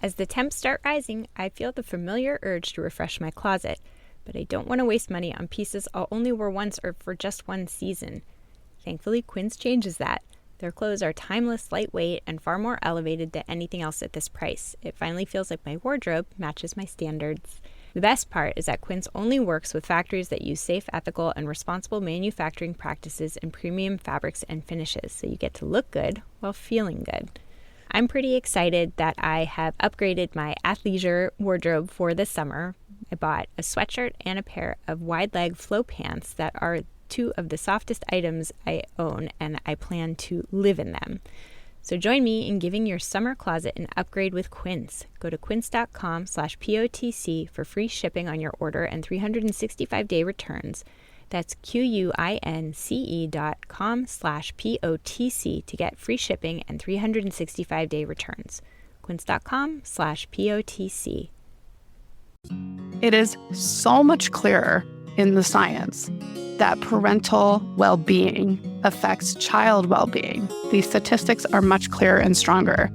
As the temps start rising, I feel the familiar urge to refresh my closet, but I don't want to waste money on pieces I'll only wear once or for just one season. Thankfully, Quince changes that. Their clothes are timeless, lightweight, and far more elevated than anything else at this price. It finally feels like my wardrobe matches my standards. The best part is that Quince only works with factories that use safe, ethical, and responsible manufacturing practices and premium fabrics and finishes, so you get to look good while feeling good. I'm pretty excited that I have upgraded my athleisure wardrobe for this summer. I bought a sweatshirt and a pair of wide-leg flow pants that are two of the softest items I own, and I plan to live in them. So join me in giving your summer closet an upgrade with Quince. Go to quince.com/POTC for free shipping on your order and 365-day returns. That's QUINCE.com/POTC to get free shipping and 365-day returns. Quince.com/POTC. It is so much clearer in the science that parental well-being affects child well-being. These statistics are much clearer and stronger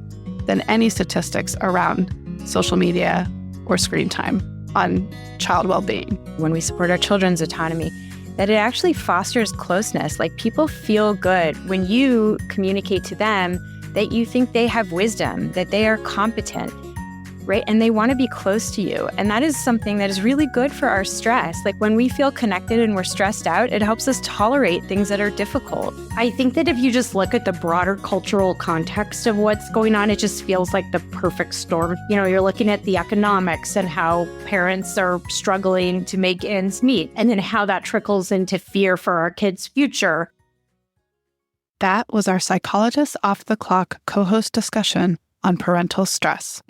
than any statistics around social media or screen time on child well-being. When we support our children's autonomy, that it actually fosters closeness. Like, people feel good when you communicate to them that you think they have wisdom, that they are competent, right? And they want to be close to you. And that is something that is really good for our stress. Like, when we feel connected and we're stressed out, it helps us tolerate things that are difficult. I think that if you just look at the broader cultural context of what's going on, it just feels like the perfect storm. You know, you're looking at the economics and how parents are struggling to make ends meet, and then how that trickles into fear for our kids' future. That was our Psychologist Off the Clock co-host discussion on parental stress.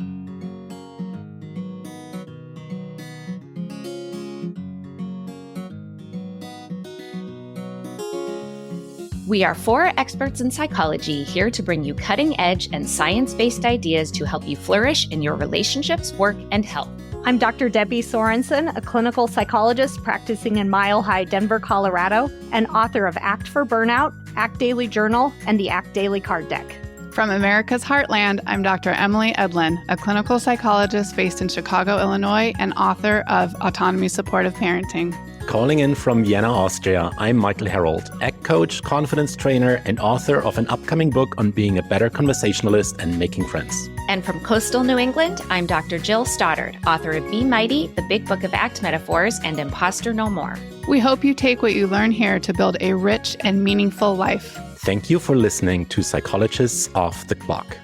We are 4 experts in psychology here to bring you cutting-edge and science-based ideas to help you flourish in your relationships, work, and health. I'm Dr. Debbie Sorensen, a clinical psychologist practicing in Mile High, Denver, Colorado, and author of Act for Burnout, Act Daily Journal, and the Act Daily Card Deck. From America's Heartland, I'm Dr. Emily Edlin, a clinical psychologist based in Chicago, Illinois, and author of Autonomy Supportive Parenting. Calling in from Vienna, Austria, I'm Michael Herold, ACT coach, confidence trainer, and author of an upcoming book on being a better conversationalist and making friends. And from coastal New England, I'm Dr. Jill Stoddard, author of Be Mighty, the Big Book of ACT Metaphors, and Imposter No More. We hope you take what you learn here to build a rich and meaningful life. Thank you for listening to Psychologists Off the Clock.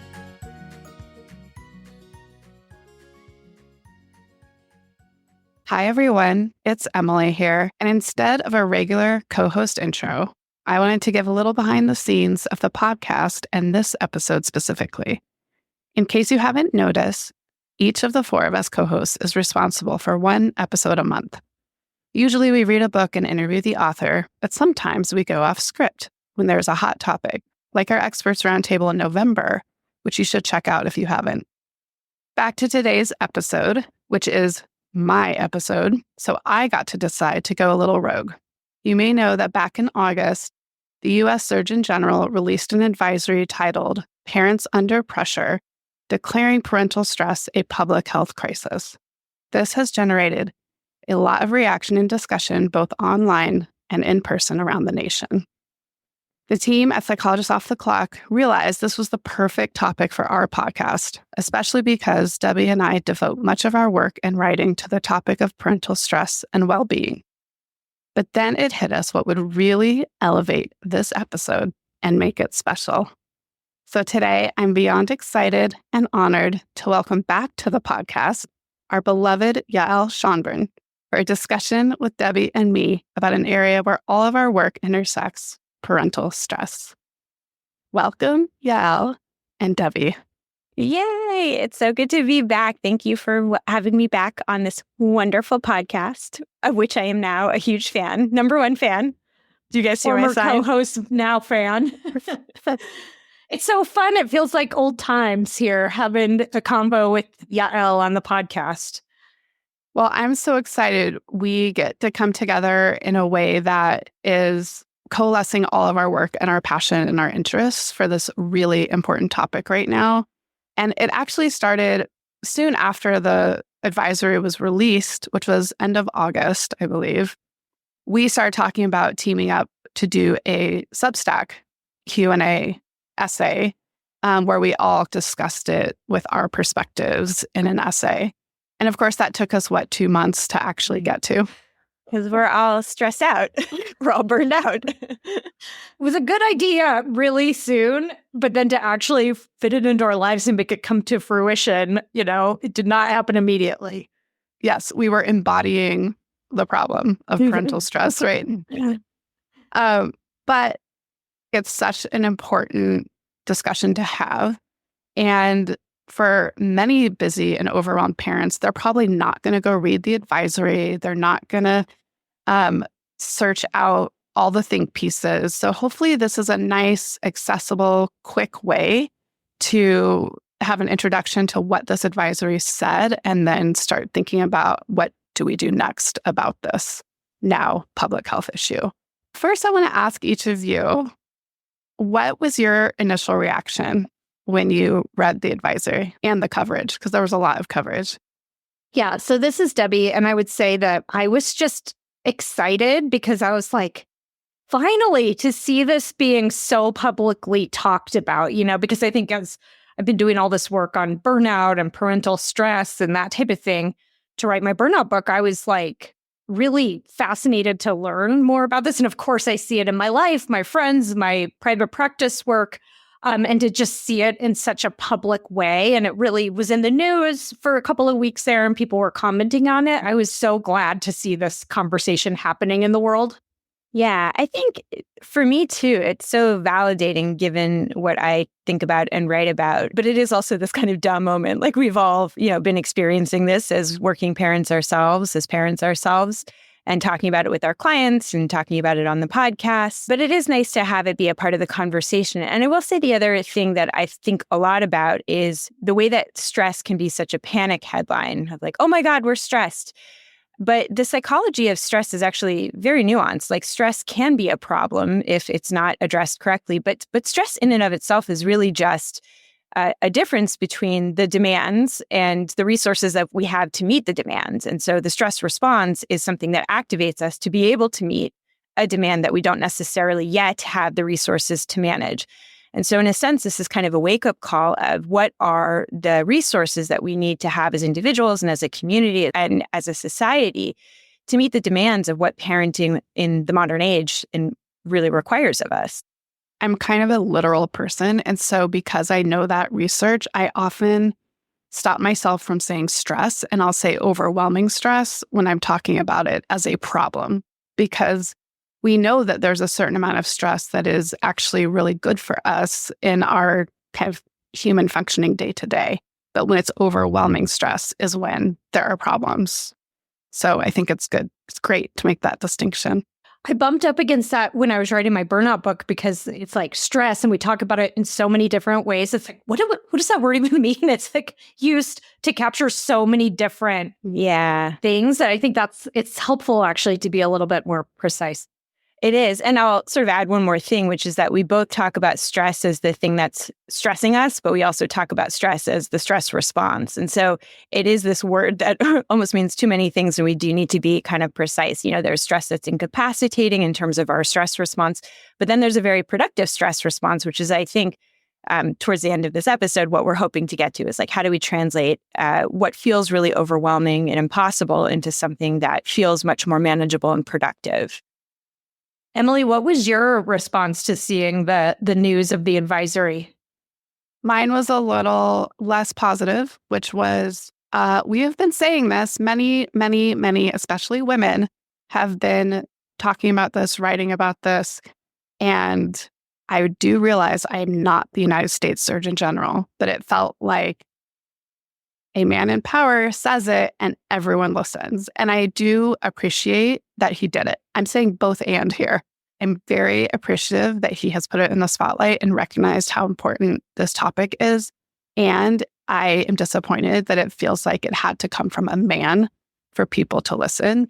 Hi, everyone. It's Emily here. And instead of a regular co-host intro, I wanted to give a little behind the scenes of the podcast and this episode specifically. In case you haven't noticed, each of the 4 of us co-hosts is responsible for 1 episode a month. Usually we read a book and interview the author, but sometimes we go off script when there's a hot topic, like our Experts Roundtable in November, which you should check out if you haven't. Back to today's episode, which is my episode, so I got to decide to go a little rogue. You may know that back in August, the U.S. Surgeon General released an advisory titled Parents Under Pressure, Declaring Parental Stress a Public Health Crisis. This has generated a lot of reaction and discussion both online and in person around the nation. The team at Psychologists Off the Clock realized this was the perfect topic for our podcast, especially because Debbie and I devote much of our work and writing to the topic of parental stress and well-being. But then it hit us what would really elevate this episode and make it special. So today, I'm beyond excited and honored to welcome back to the podcast our beloved Yael Schonbrun for a discussion with Debbie and me about an area where all of our work intersects: parental stress. Welcome, Yael and Debbie. Yay! It's so good to be back. Thank you for having me back on this wonderful podcast, of which I am now a huge fan. Number 1 fan. Do you guys see my sign? Co-host, now fan. It's so fun. It feels like old times here, having a combo with Yael on the podcast. Well, I'm so excited we get to come together in a way that is coalescing all of our work and our passion and our interests for this really important topic right now. And it actually started soon after the advisory was released, which was end of August, I believe, we started talking about teaming up to do a Substack Q&A essay where we all discussed it with our perspectives in an essay. And of course, that took us, 2 months to actually get to? Because we're all stressed out. We're all burned out. It was a good idea really soon, but then to actually fit it into our lives and make it come to fruition, it did not happen immediately. Yes, we were embodying the problem of parental stress, right? But it's such an important discussion to have. And for many busy and overwhelmed parents, they're probably not going to go read the advisory. They're not going to search out all the think pieces. So hopefully this is a nice, accessible, quick way to have an introduction to what this advisory said and then start thinking about what do we do next about this now public health issue. First, I want to ask each of you, what was your initial reaction when you read the advisory and the coverage? Because there was a lot of coverage. Yeah, so this is Debbie, and I would say that I was just excited because I was like, finally, to see this being so publicly talked about, because I think as I've been doing all this work on burnout and parental stress and that type of thing to write my burnout book, I was like really fascinated to learn more about this. And of course, I see it in my life, my friends, my private practice work, and to just see it in such a public way. And it really was in the news for a couple of weeks there, and people were commenting on it. I was so glad to see this conversation happening in the world. Yeah, I think for me too, it's so validating given what I think about and write about. But it is also this kind of dumb moment. Like we've all, been experiencing this as working parents ourselves, as parents ourselves, and talking about it with our clients and talking about it on the podcast. But it is nice to have it be a part of the conversation. And I will say the other thing that I think a lot about is the way that stress can be such a panic headline of like, oh my God, we're stressed. But the psychology of stress is actually very nuanced. Like stress can be a problem if it's not addressed correctly. But stress in and of itself is really just a difference between the demands and the resources that we have to meet the demands. And so the stress response is something that activates us to be able to meet a demand that we don't necessarily yet have the resources to manage. And so in a sense, this is kind of a wake-up call of what are the resources that we need to have as individuals and as a community and as a society to meet the demands of what parenting in the modern age and really requires of us. I'm kind of a literal person. And so because I know that research, I often stop myself from saying stress, and I'll say overwhelming stress when I'm talking about it as a problem, because we know that there's a certain amount of stress that is actually really good for us in our kind of human functioning day to day. But when it's overwhelming stress is when there are problems. So I think it's good. It's great to make that distinction. I bumped up against that when I was writing my burnout book because it's like stress and we talk about it in so many different ways. It's like, what does that word even mean? It's like used to capture so many different things that I think it's helpful actually to be a little bit more precise. It is. And I'll sort of add one more thing, which is that we both talk about stress as the thing that's stressing us, but we also talk about stress as the stress response. And so it is this word that almost means too many things, and we do need to be kind of precise. There's stress that's incapacitating in terms of our stress response, but then there's a very productive stress response, which is, I think, towards the end of this episode, what we're hoping to get to is like, how do we translate what feels really overwhelming and impossible into something that feels much more manageable and productive? Emily, what was your response to seeing the news of the advisory? Mine was a little less positive, which was, we have been saying this, many, especially women, have been talking about this, writing about this. And I do realize I am not the United States Surgeon General, but it felt like a man in power says it and everyone listens. And I do appreciate that he did it. I'm saying both and here. I'm very appreciative that he has put it in the spotlight and recognized how important this topic is. And I am disappointed that it feels like it had to come from a man for people to listen.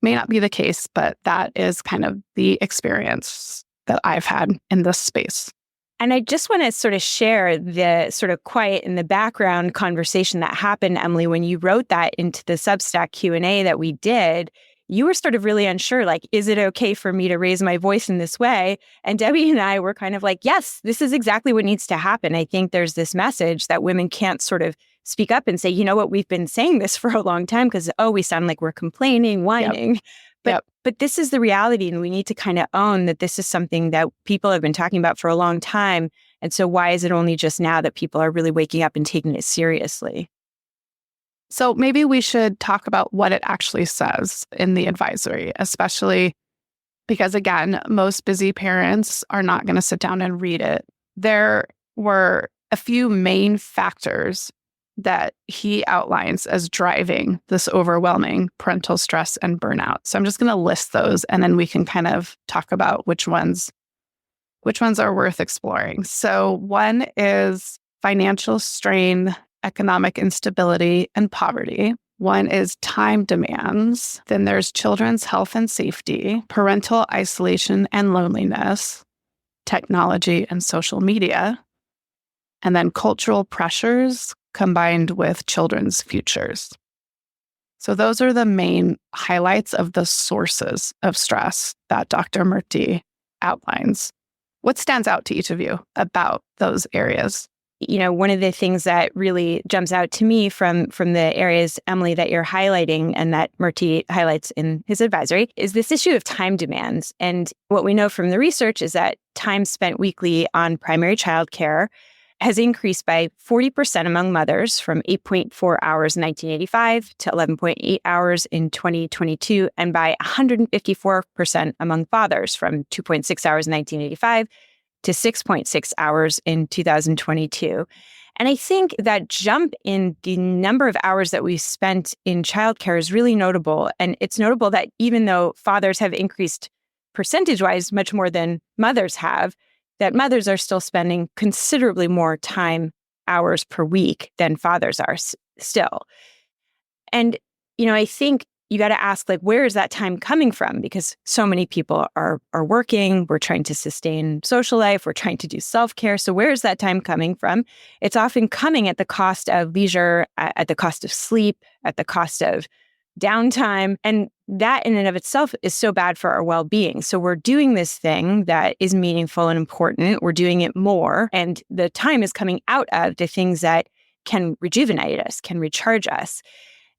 May not be the case, but that is kind of the experience that I've had in this space. And I just want to sort of share the sort of quiet in the background conversation that happened, Emily, when you wrote that into the Substack Q&A that we did. You were sort of really unsure, like, is it okay for me to raise my voice in this way? And Debbie and I were kind of like, yes, this is exactly what needs to happen. I think there's this message that women can't sort of speak up and say, you know what, we've been saying this for a long time because, we sound like we're complaining, whining. But this is the reality, and we need to kind of own that this is something that people have been talking about for a long time. And so why is it only just now that people are really waking up and taking it seriously? So maybe we should talk about what it actually says in the advisory, especially because, again, most busy parents are not going to sit down and read it. There were a few main factors that he outlines as driving this overwhelming parental stress and burnout. So I'm just going to list those, and then we can kind of talk about which ones are worth exploring. So one is financial strain, economic instability, and poverty. One is time demands. Then there's children's health and safety, parental isolation and loneliness, technology and social media, and then cultural pressures combined with children's futures. So those are the main highlights of the sources of stress that Dr. Murthy outlines. What stands out to each of you about those areas? One of the things that really jumps out to me from the areas, Emily, that you're highlighting and that Murthy highlights in his advisory is this issue of time demands. And what we know from the research is that time spent weekly on primary childcare has increased by 40% among mothers from 8.4 hours in 1985 to 11.8 hours in 2022, and by 154% among fathers from 2.6 hours in 1985 to 6.6 hours in 2022. And I think that jump in the number of hours that we spent in childcare is really notable. And it's notable that even though fathers have increased percentage-wise much more than mothers have, that mothers are still spending considerably more time hours per week than fathers are still. And, I think you got to ask, like, where is that time coming from? Because so many people are working, we're trying to sustain social life, we're trying to do self-care. So where is that time coming from? It's often coming at the cost of leisure, at the cost of sleep, at the cost of downtime. And that in and of itself is so bad for our well-being. So we're doing this thing that is meaningful and important. We're doing it more. And the time is coming out of the things that can rejuvenate us, can recharge us.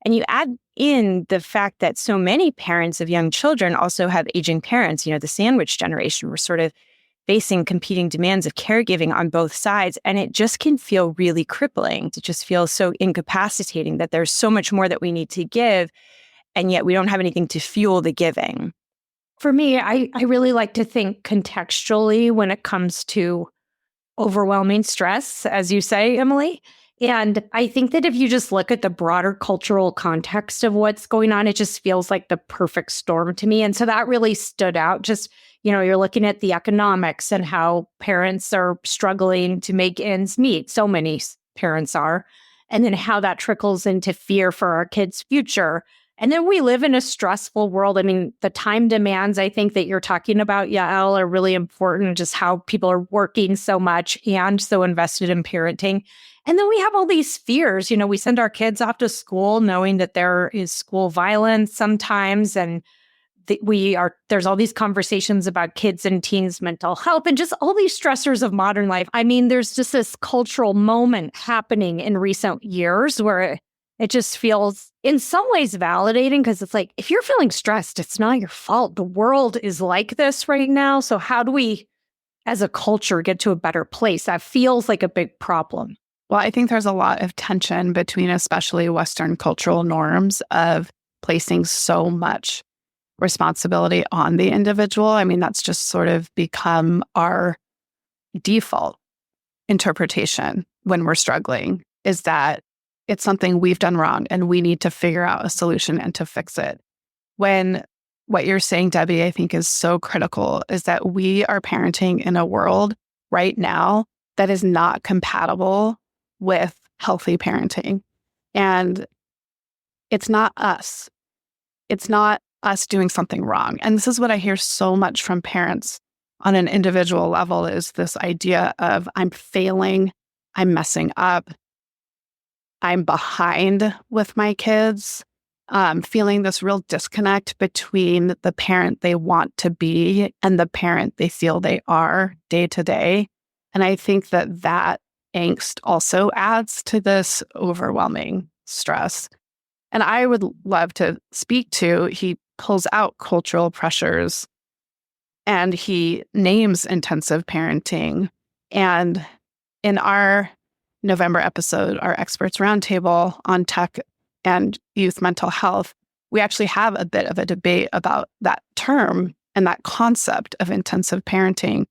And you add in the fact that so many parents of young children also have aging parents, the sandwich generation. We're sort of facing competing demands of caregiving on both sides. And it just can feel really crippling. It just feels so incapacitating that there's so much more that we need to give, and yet we don't have anything to fuel the giving. For me, I really like to think contextually when it comes to overwhelming stress, as you say, Emily. And I think that if you just look at the broader cultural context of what's going on, it just feels like the perfect storm to me. And so that really stood out. Just, you're looking at the economics and how parents are struggling to make ends meet. So many parents are. And then how that trickles into fear for our kids' future. And then we live in a stressful world. I mean, the time demands, I think, that you're talking about, Yael, are really important, just how people are working so much and so invested in parenting. And then we have all these fears. We send our kids off to school knowing that there is school violence sometimes. And there's all these conversations about kids and teens' mental health and just all these stressors of modern life. I mean, there's just this cultural moment happening in recent years where it just feels in some ways validating, because it's like, if you're feeling stressed, it's not your fault. The world is like this right now. So how do we, as a culture, get to a better place? That feels like a big problem. Well, I think there's a lot of tension between especially Western cultural norms of placing so much responsibility on the individual. I mean, that's just sort of become our default interpretation when we're struggling, is that it's something we've done wrong and we need to figure out a solution and to fix it. When what you're saying, Debbie, I think is so critical, is that we are parenting in a world right now that is not compatible with healthy parenting. And it's not us. It's not us doing something wrong. And this is what I hear so much from parents on an individual level is this idea of I'm failing, I'm messing up, I'm behind with my kids, feeling this real disconnect between the parent they want to be and the parent they feel they are day to day. And I think that angst also adds to this overwhelming stress. And I would love to speak to, he pulls out cultural pressures and he names intensive parenting. And in our November episode, our experts roundtable on tech and youth mental health, we actually have a bit of a debate about that term and that concept of intensive parenting,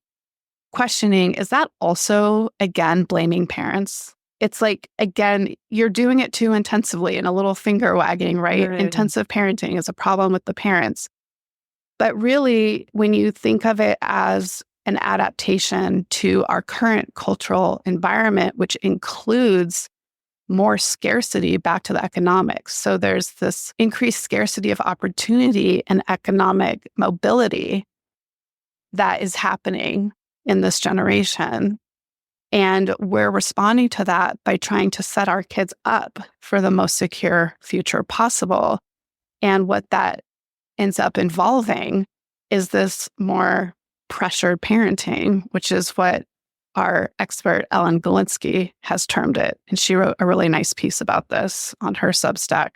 questioning, is that also, again, blaming parents? It's like, again, you're doing it too intensively and a little finger wagging, right? Intensive parenting is a problem with the parents. But really, when you think of it as an adaptation to our current cultural environment, which includes more scarcity, back to the economics. So there's this increased scarcity of opportunity and economic mobility that is happening in this generation. And we're responding to that by trying to set our kids up for the most secure future possible. And what that ends up involving is this more pressured parenting, which is what our expert Ellen Galinsky has termed it. And she wrote a really nice piece about this on her Substack.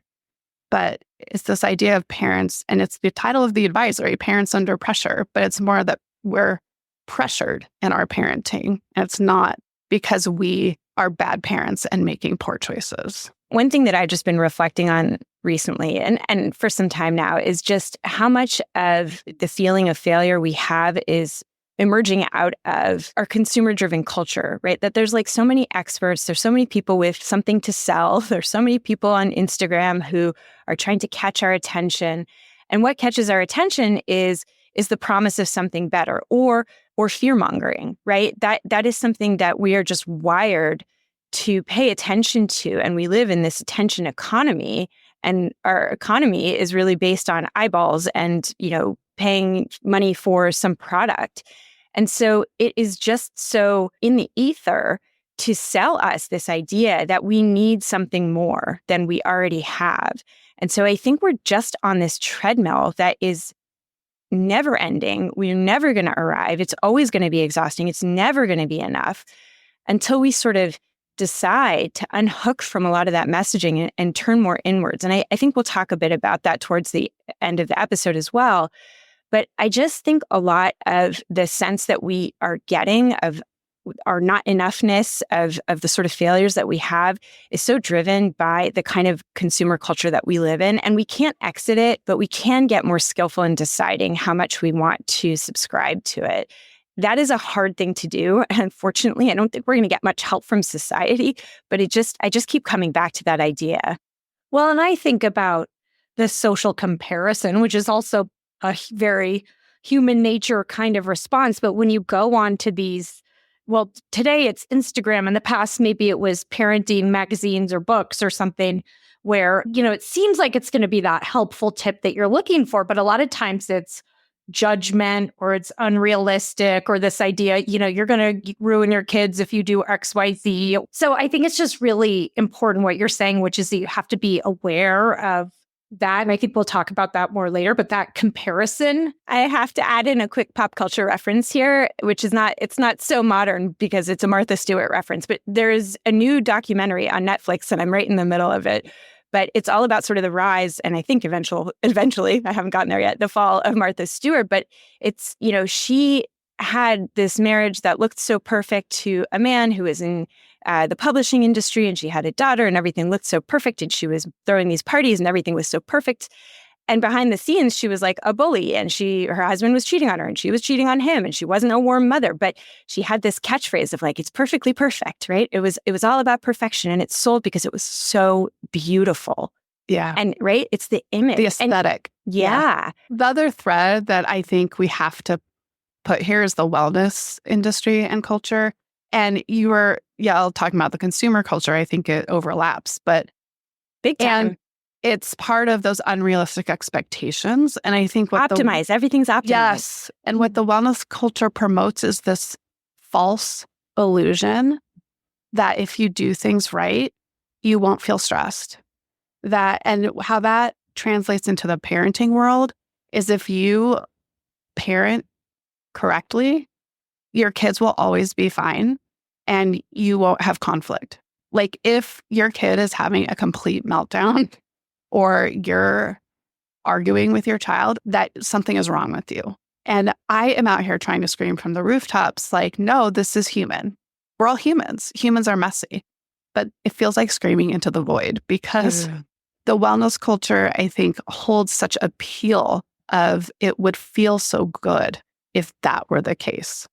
But it's this idea of parents, and it's the title of the advisory, Parents Under Pressure, but it's more that we're pressured in our parenting. And it's not because we are bad parents and making poor choices. One thing that I've just been reflecting on recently and for some time now is just how much of the feeling of failure we have is emerging out of our consumer-driven culture, right? That there's like so many experts, there's so many people with something to sell, there's so many people on Instagram who are trying to catch our attention. And what catches our attention is the promise of something better or fear-mongering, right? That is something that we are just wired to pay attention to. And we live in this attention economy. And our economy is really based on eyeballs and, paying money for some product. And so it is just so in the ether to sell us this idea that we need something more than we already have. And so I think we're just on this treadmill that is never ending. We're never going to arrive. It's always going to be exhausting. It's never going to be enough until we sort of decide to unhook from a lot of that messaging and turn more inwards. And I think we'll talk a bit about that towards the end of the episode as well. But I just think a lot of the sense that we are getting of our not enoughness of the sort of failures that we have is so driven by the kind of consumer culture that we live in. And we can't exit it, but we can get more skillful in deciding how much we want to subscribe to it. That is a hard thing to do. And unfortunately, I don't think we're going to get much help from society, but I just keep coming back to that idea. Well, and I think about the social comparison, which is also a very human nature kind of response. But when you go on to these, well, today it's Instagram. In the past, maybe it was parenting magazines or books or something where, it seems like it's going to be that helpful tip that you're looking for. But a lot of times it's judgment or it's unrealistic or this idea, you're going to ruin your kids if you do X, Y, Z. So I think it's just really important what you're saying, which is that you have to be aware of that. And I think we'll talk about that more later, but that comparison. I have to add in a quick pop culture reference here, which it's not so modern because it's a Martha Stewart reference, but there's a new documentary on Netflix and I'm right in the middle of it. But it's all about sort of the rise, and I think eventually, I haven't gotten there yet, the fall of Martha Stewart. But it's, she had this marriage that looked so perfect to a man who was in the publishing industry, and she had a daughter, and everything looked so perfect, and she was throwing these parties, and everything was so perfect. And behind the scenes, she was like a bully, and her husband was cheating on her, and she was cheating on him, and she wasn't a warm mother. But she had this catchphrase of like, it's perfectly perfect, right? It was all about perfection, and it sold because it was so beautiful. Yeah. And right, it's the image. The aesthetic. Yeah. The other thread that I think we have to put here is the wellness industry and culture. And you were, Yael, talking about the consumer culture. I think it overlaps, but big time. it's part of those unrealistic expectations. And I think what everything's optimized. Yes. And what the wellness culture promotes is this false illusion that if you do things right, you won't feel stressed. And how that translates into the parenting world is if you parent correctly, your kids will always be fine and you won't have conflict. Like if your kid is having a complete meltdown or you're arguing with your child, that something is wrong with you. And I am out here trying to scream from the rooftops, like, no, this is human. We're all humans. Humans are messy. But it feels like screaming into the void because the wellness culture, I think, holds such appeal of it would feel so good if that were the case.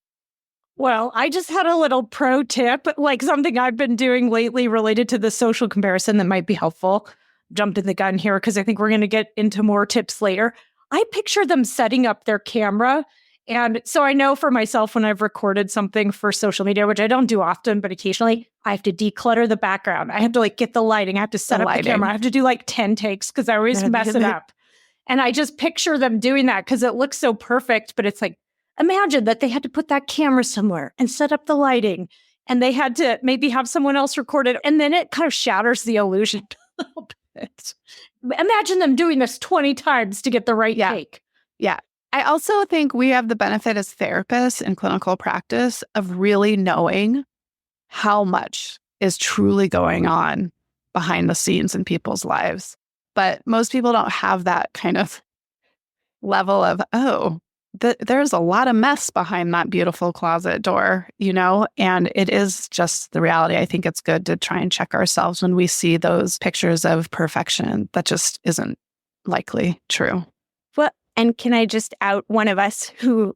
Well, I just had a little pro tip, like something I've been doing lately related to the social comparison that might be helpful. Jumped in the gun here because I think we're going to get into more tips later. I picture them setting up their camera. And so I know for myself when I've recorded something for social media, which I don't do often, but occasionally I have to declutter the background. I have to like get the lighting. I have to set up the camera. I have to do like 10 takes because I always mess it up. And I just picture them doing that because it looks so perfect. But it's like, imagine that they had to put that camera somewhere and set up the lighting. And they had to maybe have someone else record it. And then it kind of shatters the illusion a little bit. Imagine them doing this 20 times to get the right take. Yeah. I also think we have the benefit as therapists in clinical practice of really knowing how much is truly going on behind the scenes in people's lives. But most people don't have that kind of level of, there's a lot of mess behind that beautiful closet door, and it is just the reality. I think it's good to try and check ourselves when we see those pictures of perfection. That just isn't likely true. Well, and can I just out one of us who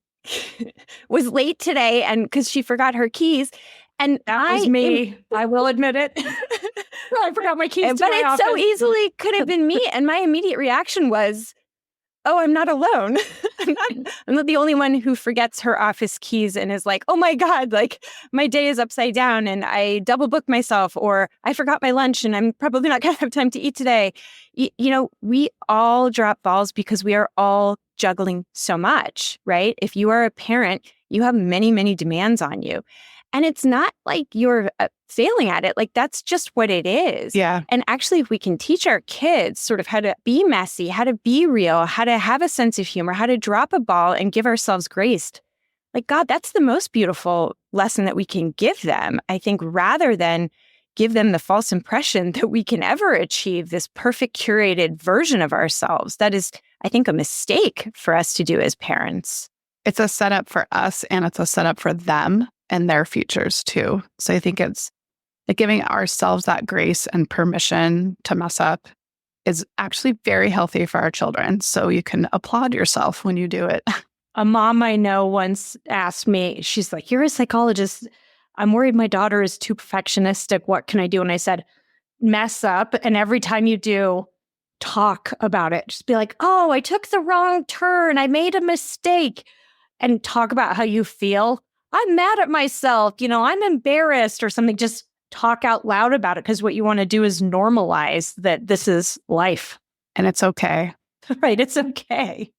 was late today and because she forgot her keys? And that was me. I will admit it. I forgot my keys. But it so easily could have been me. And my immediate reaction was, oh, I'm not alone. I'm not the only one who forgets her office keys and is like, oh my God, like my day is upside down and I double booked myself, or I forgot my lunch and I'm probably not going to have time to eat today. We all drop balls because we are all juggling so much, right? If you are a parent, you have many, many demands on you. And it's not like you're failing at it. Like, that's just what it is. Yeah. And actually, if we can teach our kids sort of how to be messy, how to be real, how to have a sense of humor, how to drop a ball and give ourselves grace, like, God, that's the most beautiful lesson that we can give them, I think, rather than give them the false impression that we can ever achieve this perfect curated version of ourselves. That is, I think, a mistake for us to do as parents. It's a setup for us and it's a setup for them and their futures too. So I think it's like giving ourselves that grace and permission to mess up is actually very healthy for our children. So you can applaud yourself when you do it. A mom I know once asked me, she's like, you're a psychologist. I'm worried my daughter is too perfectionistic. What can I do? And I said, mess up. And every time you do, talk about it. Just be like, oh, I took the wrong turn. I made a mistake. And talk about how you feel. I'm mad at myself, I'm embarrassed or something. Just talk out loud about it because what you want to do is normalize that this is life. And it's okay. Right. It's okay.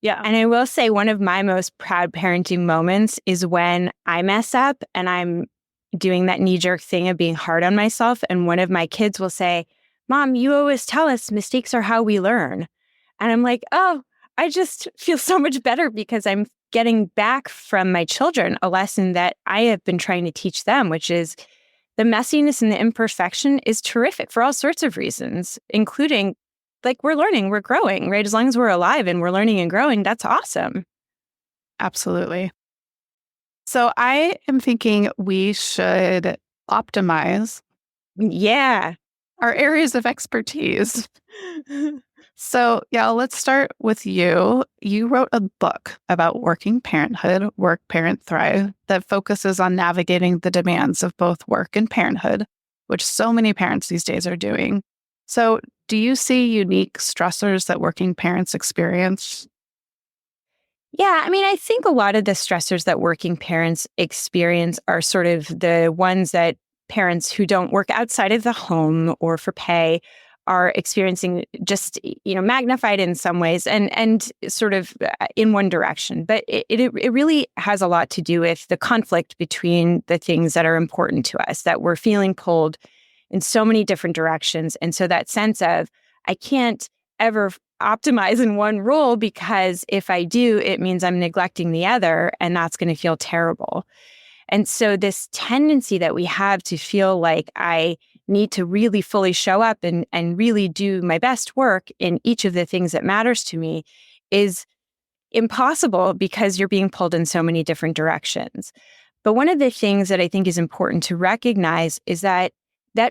Yeah. And I will say one of my most proud parenting moments is when I mess up and I'm doing that knee-jerk thing of being hard on myself. And one of my kids will say, Mom, you always tell us mistakes are how we learn. And I'm like, oh, I just feel so much better because I'm getting back from my children a lesson that I have been trying to teach them, which is the messiness and the imperfection is terrific for all sorts of reasons, including like we're learning, we're growing, right? As long as we're alive and we're learning and growing, that's awesome. Absolutely. So I am thinking we should optimize our areas of expertise. So, yeah, let's start with you. You wrote a book about working parenthood, Work, Parent, Thrive, that focuses on navigating the demands of both work and parenthood, which so many parents these days are doing. So, do you see unique stressors that working parents experience? Yeah, I mean, I think a lot of the stressors that working parents experience are sort of the ones that parents who don't work outside of the home or for pay are experiencing just, magnified in some ways and sort of in one direction. But it really has a lot to do with the conflict between the things that are important to us, that we're feeling pulled in so many different directions. And so that sense of, I can't ever optimize in one role, because if I do, it means I'm neglecting the other, and that's going to feel terrible. And so this tendency that we have to feel like I need to really fully show up and really do my best work in each of the things that matters to me is impossible, because you're being pulled in so many different directions. But one of the things that I think is important to recognize is that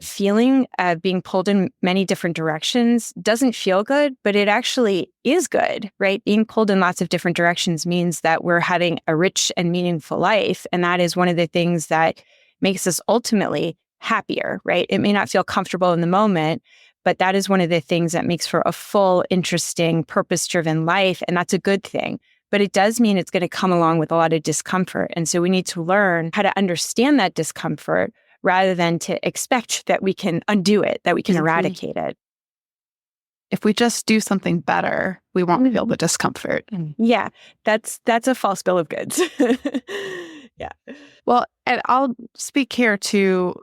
feeling of being pulled in many different directions doesn't feel good, but it actually is good, right? Being pulled in lots of different directions means that we're having a rich and meaningful life. And that is one of the things that makes us ultimately happier, right? It may not feel comfortable in the moment, but that is one of the things that makes for a full, interesting, purpose-driven life. And that's a good thing. But it does mean it's going to come along with a lot of discomfort. And so we need to learn how to understand that discomfort rather than to expect that we can undo it, that we can eradicate it. If we just do something better, we won't feel the discomfort. Yeah, that's a false bill of goods. Yeah. Well, and I'll speak here to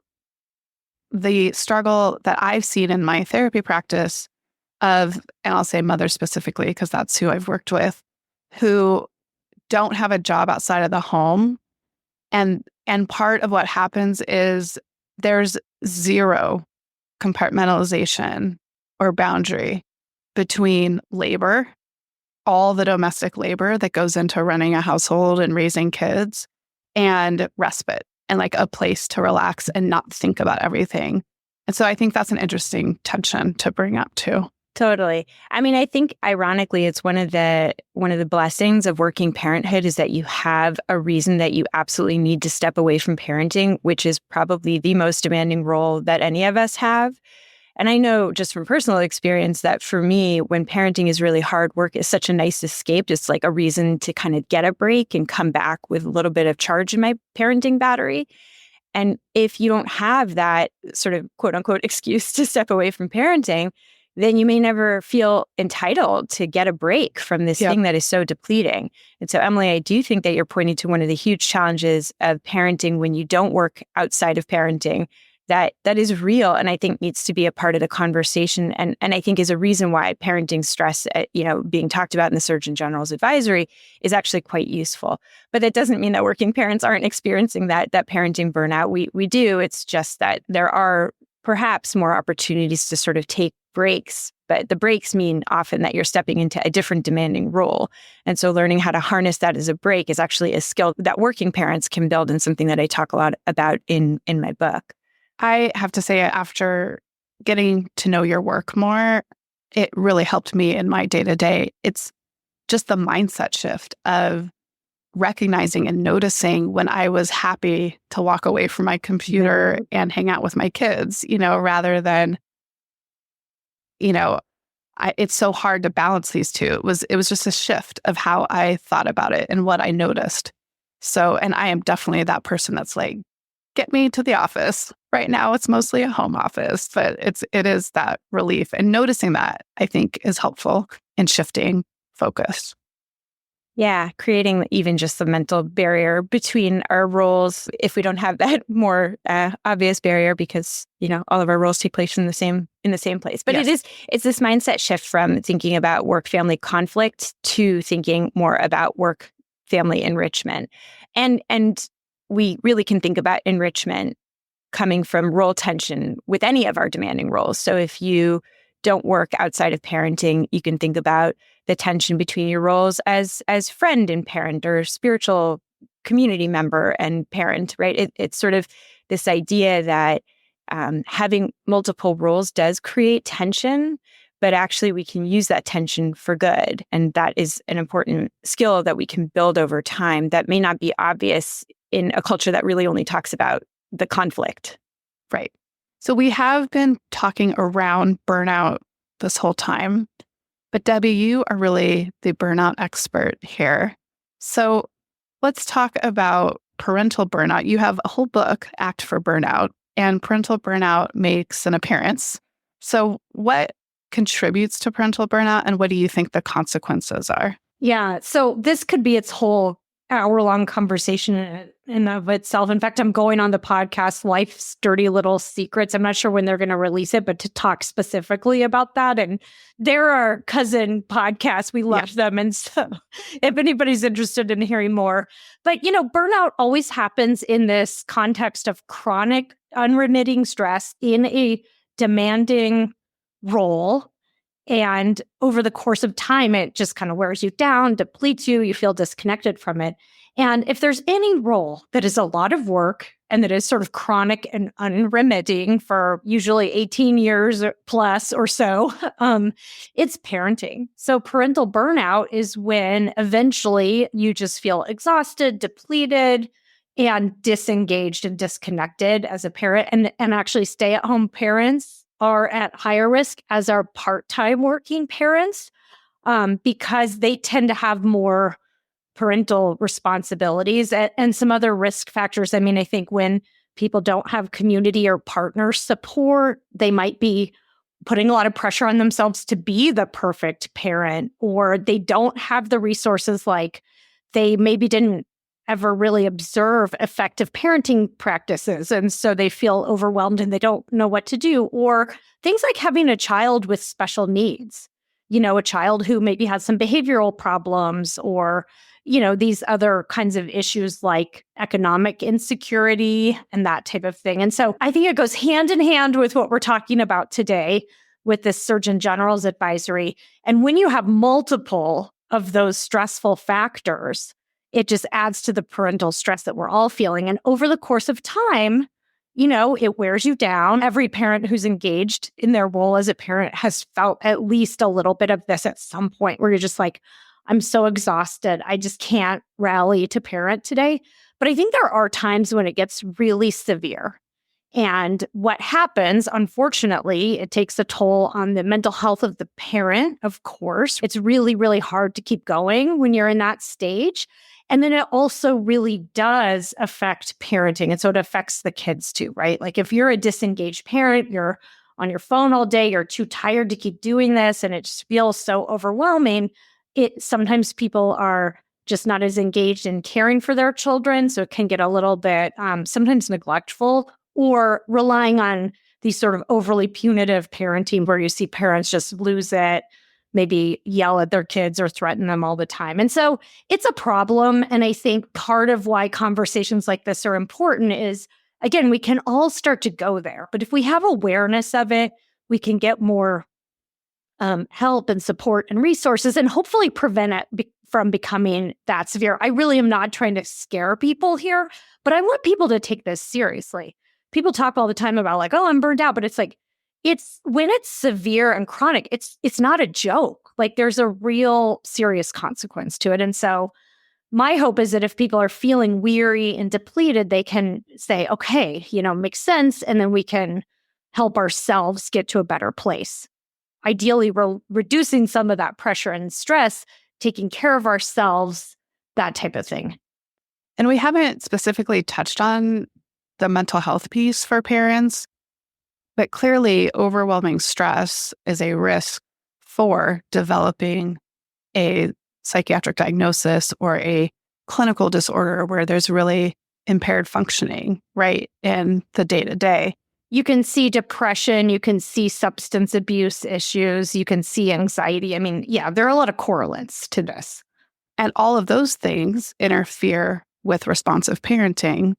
the struggle that I've seen in my therapy practice of, and I'll say mothers specifically, because that's who I've worked with, who don't have a job outside of the home. And part of what happens is there's zero compartmentalization or boundary between labor, all the domestic labor that goes into running a household and raising kids, and respite, and like a place to relax and not think about everything. And so I think that's an interesting tension to bring up too. Totally. I mean, I think ironically, it's one of the blessings of working parenthood is that you have a reason that you absolutely need to step away from parenting, which is probably the most demanding role that any of us have. And I know just from personal experience that for me, when parenting is really hard, work is such a nice escape, just like a reason to kind of get a break and come back with a little bit of charge in my parenting battery. And if you don't have that sort of quote unquote excuse to step away from parenting, then you may never feel entitled to get a break from this thing that is so depleting. And so, Emily, I do think that you're pointing to one of the huge challenges of parenting when you don't work outside of parenting that is real, and I think needs to be a part of the conversation, and I think is a reason why parenting stress, being talked about in the Surgeon General's advisory is actually quite useful. But that doesn't mean that working parents aren't experiencing that parenting burnout. We do. It's just that there are perhaps more opportunities to sort of take breaks, but the breaks mean often that you're stepping into a different demanding role. And so learning how to harness that as a break is actually a skill that working parents can build, and something that I talk a lot about in my book. I have to say, after getting to know your work more, it really helped me in my day-to-day. It's just the mindset shift of recognizing and noticing when I was happy to walk away from my computer and hang out with my kids, rather than, it's so hard to balance these two. It was just a shift of how I thought about it and what I noticed. So, and I am definitely that person that's like, get me to the office. Right now, it's mostly a home office, but it is that relief. And noticing that, I think, is helpful in shifting focus. Yeah, creating even just the mental barrier between our roles, if we don't have that more obvious barrier, because all of our roles take place in the same place. But yes. It's this mindset shift from thinking about work-family conflict to thinking more about work-family enrichment, and we really can think about enrichment coming from role tension with any of our demanding roles. So if you don't work outside of parenting, you can think about the tension between your roles as friend and parent, or spiritual community member and parent, right? It's sort of this idea that having multiple roles does create tension, but actually we can use that tension for good. And that is an important skill that we can build over time that may not be obvious in a culture that really only talks about the conflict. Right. So we have been talking around burnout this whole time, but Debbie, you are really the burnout expert here. So let's talk about parental burnout. You have a whole book, Act for Burnout, and parental burnout makes an appearance So what contributes to parental burnout, and what do you think the consequences are? Yeah. So this could be its whole hour-long conversation in of itself. In fact, I'm going on the podcast, Life's Dirty Little Secrets. I'm not sure when they're going to release it, but to talk specifically about that. And there are cousin podcasts. We love them. And so if anybody's interested in hearing more. But, burnout always happens in this context of chronic, unremitting stress in a demanding role. And over the course of time, it just kind of wears you down, depletes you, you feel disconnected from it. And if there's any role that is a lot of work and that is sort of chronic and unremitting for usually 18 years plus or so, it's parenting. So parental burnout is when eventually you just feel exhausted, depleted, and disengaged and disconnected as a parent. And actually stay-at-home parents are at higher risk as are part-time working parents because they tend to have more parental responsibilities and some other risk factors. I mean, I think when people don't have community or partner support, they might be putting a lot of pressure on themselves to be the perfect parent, or they don't have the resources, like they maybe didn't ever really observe effective parenting practices. And so they feel overwhelmed and they don't know what to do. Or things like having a child with special needs, a child who maybe has some behavioral problems or, these other kinds of issues like economic insecurity and that type of thing. And so I think it goes hand in hand with what we're talking about today with this Surgeon General's advisory. And when you have multiple of those stressful factors, it just adds to the parental stress that we're all feeling. And over the course of time, it wears you down. Every parent who's engaged in their role as a parent has felt at least a little bit of this at some point where you're just like, I'm so exhausted. I just can't rally to parent today. But I think there are times when it gets really severe. And what happens, unfortunately, it takes a toll on the mental health of the parent, of course. It's really, really hard to keep going when you're in that stage. And then it also really does affect parenting. And so it affects the kids too, right? Like if you're a disengaged parent, you're on your phone all day, you're too tired to keep doing this, and it just feels so overwhelming. Sometimes people are just not as engaged in caring for their children. So it can get a little bit sometimes neglectful, or relying on these sort of overly punitive parenting where you see parents just lose it, maybe yell at their kids or threaten them all the time. And so it's a problem. And I think part of why conversations like this are important is, again, we can all start to go there. But if we have awareness of it, we can get more help and support and resources and hopefully prevent it from becoming that severe. I really am not trying to scare people here, but I want people to take this seriously. People talk all the time about like, oh, I'm burned out, but it's like, it's when it's severe and chronic, it's not a joke. Like there's a real serious consequence to it. And so my hope is that if people are feeling weary and depleted, they can say, okay, makes sense. And then we can help ourselves get to a better place. Ideally, we're reducing some of that pressure and stress, taking care of ourselves, that type of thing. And we haven't specifically touched on the mental health piece for parents, but clearly overwhelming stress is a risk for developing a psychiatric diagnosis or a clinical disorder where there's really impaired functioning, right, in the day-to-day. You can see depression, you can see substance abuse issues, you can see anxiety. I mean, yeah, there are a lot of correlates to this. And all of those things interfere with responsive parenting,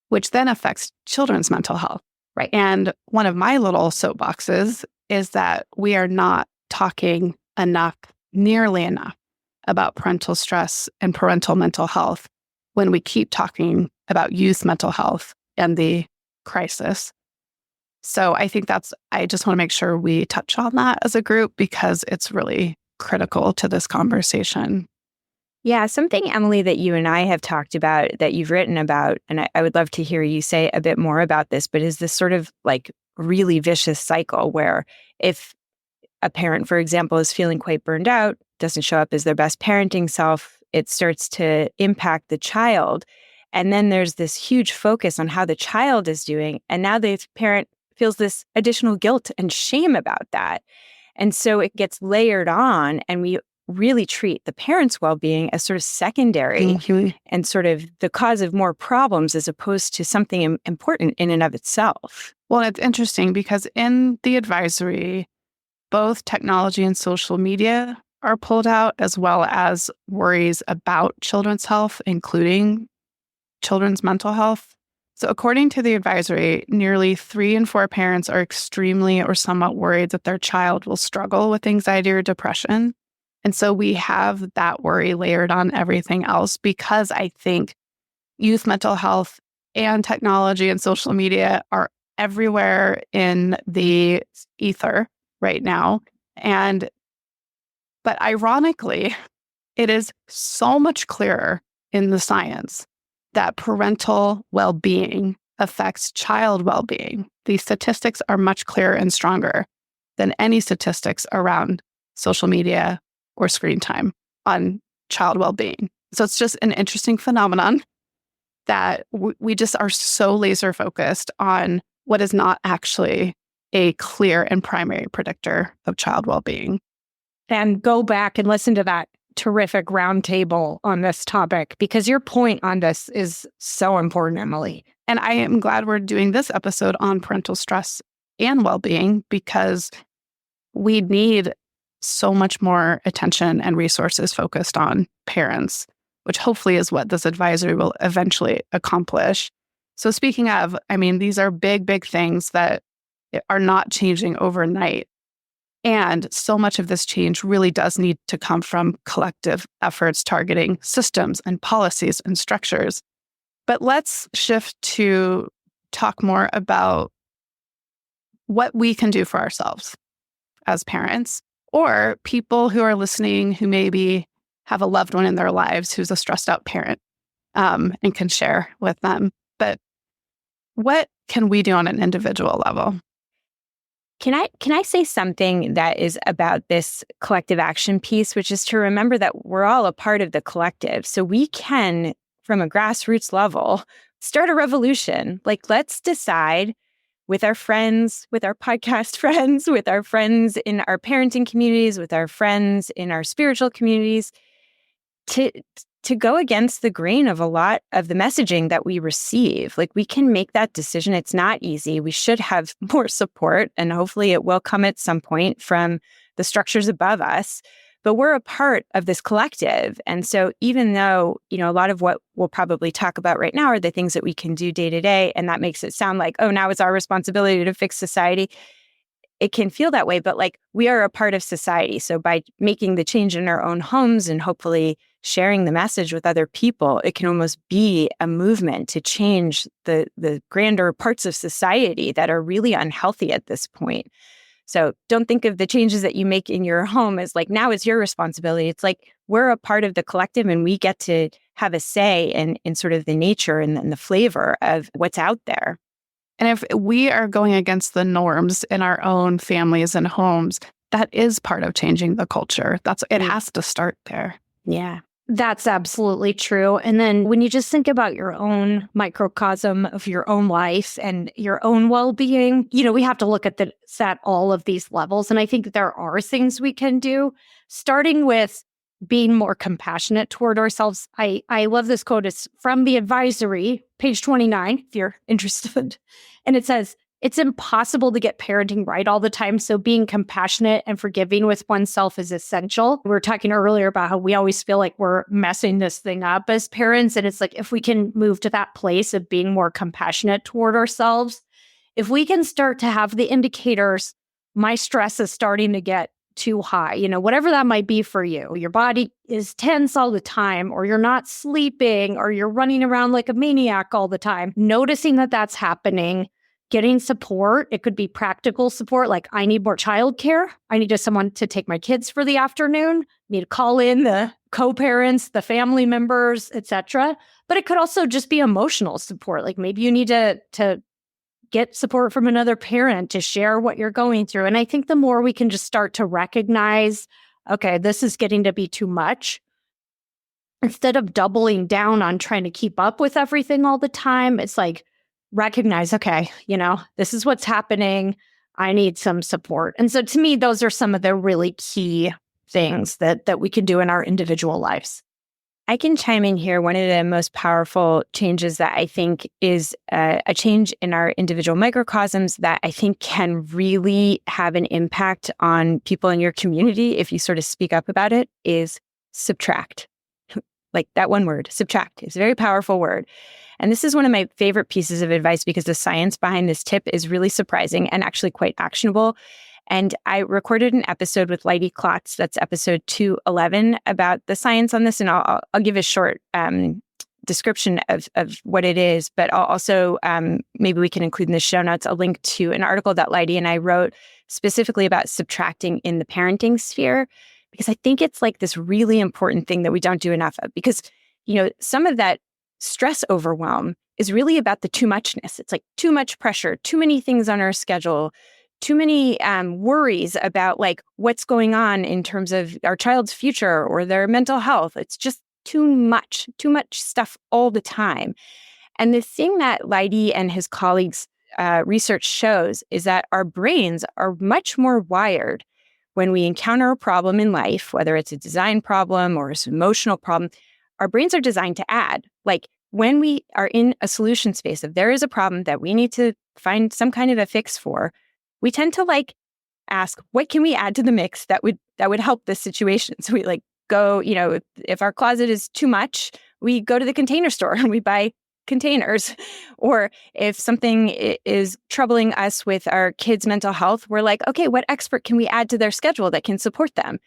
which then affects children's mental health. Right. And one of my little soapboxes is that we are not talking nearly enough about parental stress and parental mental health when we keep talking about youth mental health and the crisis. So I think I just want to make sure we touch on that as a group because it's really critical to this conversation. Yeah, something, Emily, that you and I have talked about, that you've written about, and I would love to hear you say a bit more about this, but is this sort of like really vicious cycle where if a parent, for example, is feeling quite burned out, doesn't show up as their best parenting self, it starts to impact the child. And then there's this huge focus on how the child is doing. And now the parent feels this additional guilt and shame about that. And so it gets layered on, and we really treat the parents' well-being as sort of secondary and sort of the cause of more problems as opposed to something important in and of itself. Well, it's interesting because in the advisory, both technology and social media are pulled out, as well as worries about children's health, including children's mental health. So according to the advisory, nearly 3 in 4 parents are extremely or somewhat worried that their child will struggle with anxiety or depression. And so we have that worry layered on everything else, because I think youth mental health and technology and social media are everywhere in the ether right now. But ironically, it is so much clearer in the science that parental well-being affects child well-being. These statistics are much clearer and stronger than any statistics around social media or screen time on child well-being. So it's just an interesting phenomenon that we just are so laser focused on what is not actually a clear and primary predictor of child well-being. And go back and listen to that terrific roundtable on this topic, because your point on this is so important, Emily. And I am glad we're doing this episode on parental stress and well-being, because we need so much more attention and resources focused on parents, which hopefully is what this advisory will eventually accomplish. So speaking of, these are big, big things that are not changing overnight. And so much of this change really does need to come from collective efforts targeting systems and policies and structures. But let's shift to talk more about what we can do for ourselves as parents, or people who are listening who maybe have a loved one in their lives who's a stressed out parent, and can share with them. But what can we do on an individual level? Can I say something that is about this collective action piece, which is to remember that we're all a part of the collective. So we can, from a grassroots level, start a revolution. Like, let's decide with our friends, with our podcast friends, with our friends in our parenting communities, with our friends in our spiritual communities, to go against the grain of a lot of the messaging that we receive. Like, we can make that decision. It's not easy. We should have more support, and hopefully it will come at some point from the structures above us. But we're a part of this collective. And so even though, a lot of what we'll probably talk about right now are the things that we can do day to day, and that makes it sound like, oh, now it's our responsibility to fix society. It can feel that way, but like, we are a part of society. So by making the change in our own homes and hopefully sharing the message with other people, it can almost be a movement to change the grander parts of society that are really unhealthy at this point. So don't think of the changes that you make in your home as like, now it's your responsibility. It's like, we're a part of the collective, and we get to have a say in sort of the nature and the flavor of what's out there. And if we are going against the norms in our own families and homes, that is part of changing the culture. It has to start there. Yeah, that's absolutely true. And then when you just think about your own microcosm of your own life and your own well-being, we have to look at all of these levels. And I think there are things we can do, starting with being more compassionate toward ourselves. I love this quote. It's from the advisory, page 29, if you're interested. And it says, it's impossible to get parenting right all the time. So being compassionate and forgiving with oneself is essential. We were talking earlier about how we always feel like we're messing this thing up as parents. And it's like, if we can move to that place of being more compassionate toward ourselves, if we can start to have the indicators, my stress is starting to get too high, whatever that might be for you. Your body is tense all the time, or you're not sleeping, or you're running around like a maniac all the time. Noticing that that's happening, getting support. It could be practical support, like I need more childcare. I need someone to take my kids for the afternoon. Need to call in the co-parents, the family members, etc. But it could also just be emotional support. Like maybe you need to get support from another parent to share what you're going through. And I think the more we can just start to recognize, okay, this is getting to be too much, instead of doubling down on trying to keep up with everything all the time, it's like, recognize, okay, this is what's happening. I need some support. And so to me, those are some of the really key things that we can do in our individual lives. I can chime in here. One of the most powerful changes that I think is a change in our individual microcosms that I think can really have an impact on people in your community if you sort of speak up about it is subtract. Like that one word, subtract, is a very powerful word. And this is one of my favorite pieces of advice because the science behind this tip is really surprising and actually quite actionable. And I recorded an episode with Lighty Klotz, that's episode 211, about the science on this. And I'll give a short description of what it is. But I'll also, maybe we can include in the show notes, a link to an article that Lighty and I wrote specifically about subtracting in the parenting sphere. Because I think it's like this really important thing that we don't do enough of. Because, some of that stress overwhelm is really about the too muchness. It's like too much pressure, too many things on our schedule, too many worries about like what's going on in terms of our child's future or their mental health. It's just too much stuff all the time. And the thing that Lighty and his colleagues' research shows is that our brains are much more wired when we encounter a problem in life, whether it's a design problem or an emotional problem. Our brains are designed to add. Like when we are in a solution space, if there is a problem that we need to find some kind of a fix for, we tend to like ask, what can we add to the mix that would help this situation? So we like go, if our closet is too much, we go to the container store and we buy containers. Or if something is troubling us with our kids' mental health, we're like, okay, what expert can we add to their schedule that can support them?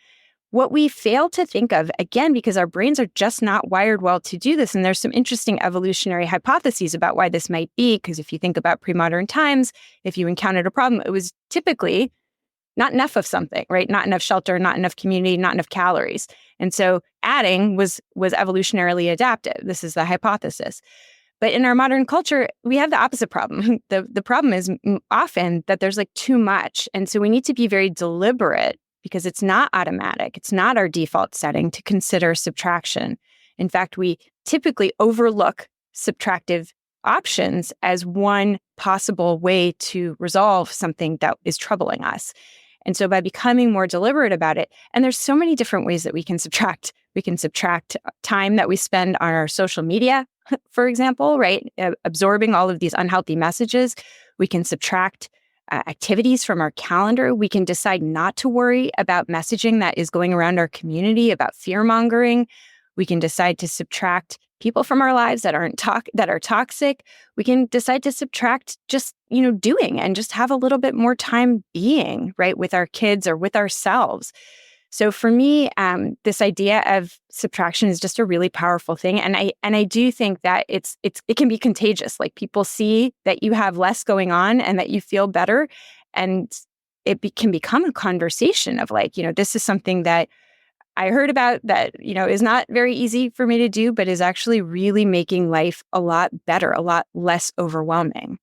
What we fail to think of, again, because our brains are just not wired well to do this, and there's some interesting evolutionary hypotheses about why this might be, because if you think about pre-modern times, if you encountered a problem, it was typically not enough of something, right? Not enough shelter, not enough community, not enough calories. And so adding was evolutionarily adaptive. This is the hypothesis. But in our modern culture, we have the opposite problem. The problem is often that there's like too much. And so we need to be very deliberate because it's not automatic. It's not our default setting to consider subtraction. In fact, we typically overlook subtractive options as one possible way to resolve something that is troubling us. And so by becoming more deliberate about it, and there's so many different ways that we can subtract. We can subtract time that we spend on our social media, for example, right? Absorbing all of these unhealthy messages. We can subtract activities from our calendar. We can decide not to worry about messaging that is going around our community, about fear-mongering. We can decide to subtract people from our lives that are toxic. We can decide to subtract just, doing and just have a little bit more time being, right, with our kids or with ourselves. So for me, this idea of subtraction is just a really powerful thing. And I do think that it can be contagious. Like people see that you have less going on and that you feel better. And it can become a conversation of like, this is something that I heard about that, is not very easy for me to do, but is actually really making life a lot better, a lot less overwhelming.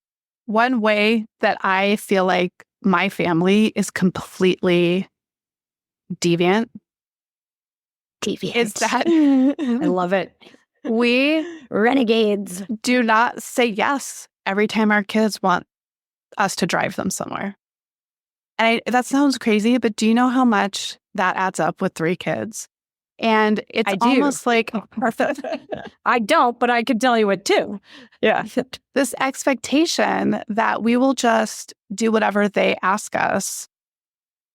One way that I feel like my family is completely deviant is that I love it. We renegades do not say yes every time our kids want us to drive them somewhere. And that sounds crazy, but do you know how much that adds up with 3 kids? And it's almost like perfect. I don't, but I can tell you it too. Yeah. This expectation that we will just do whatever they ask us.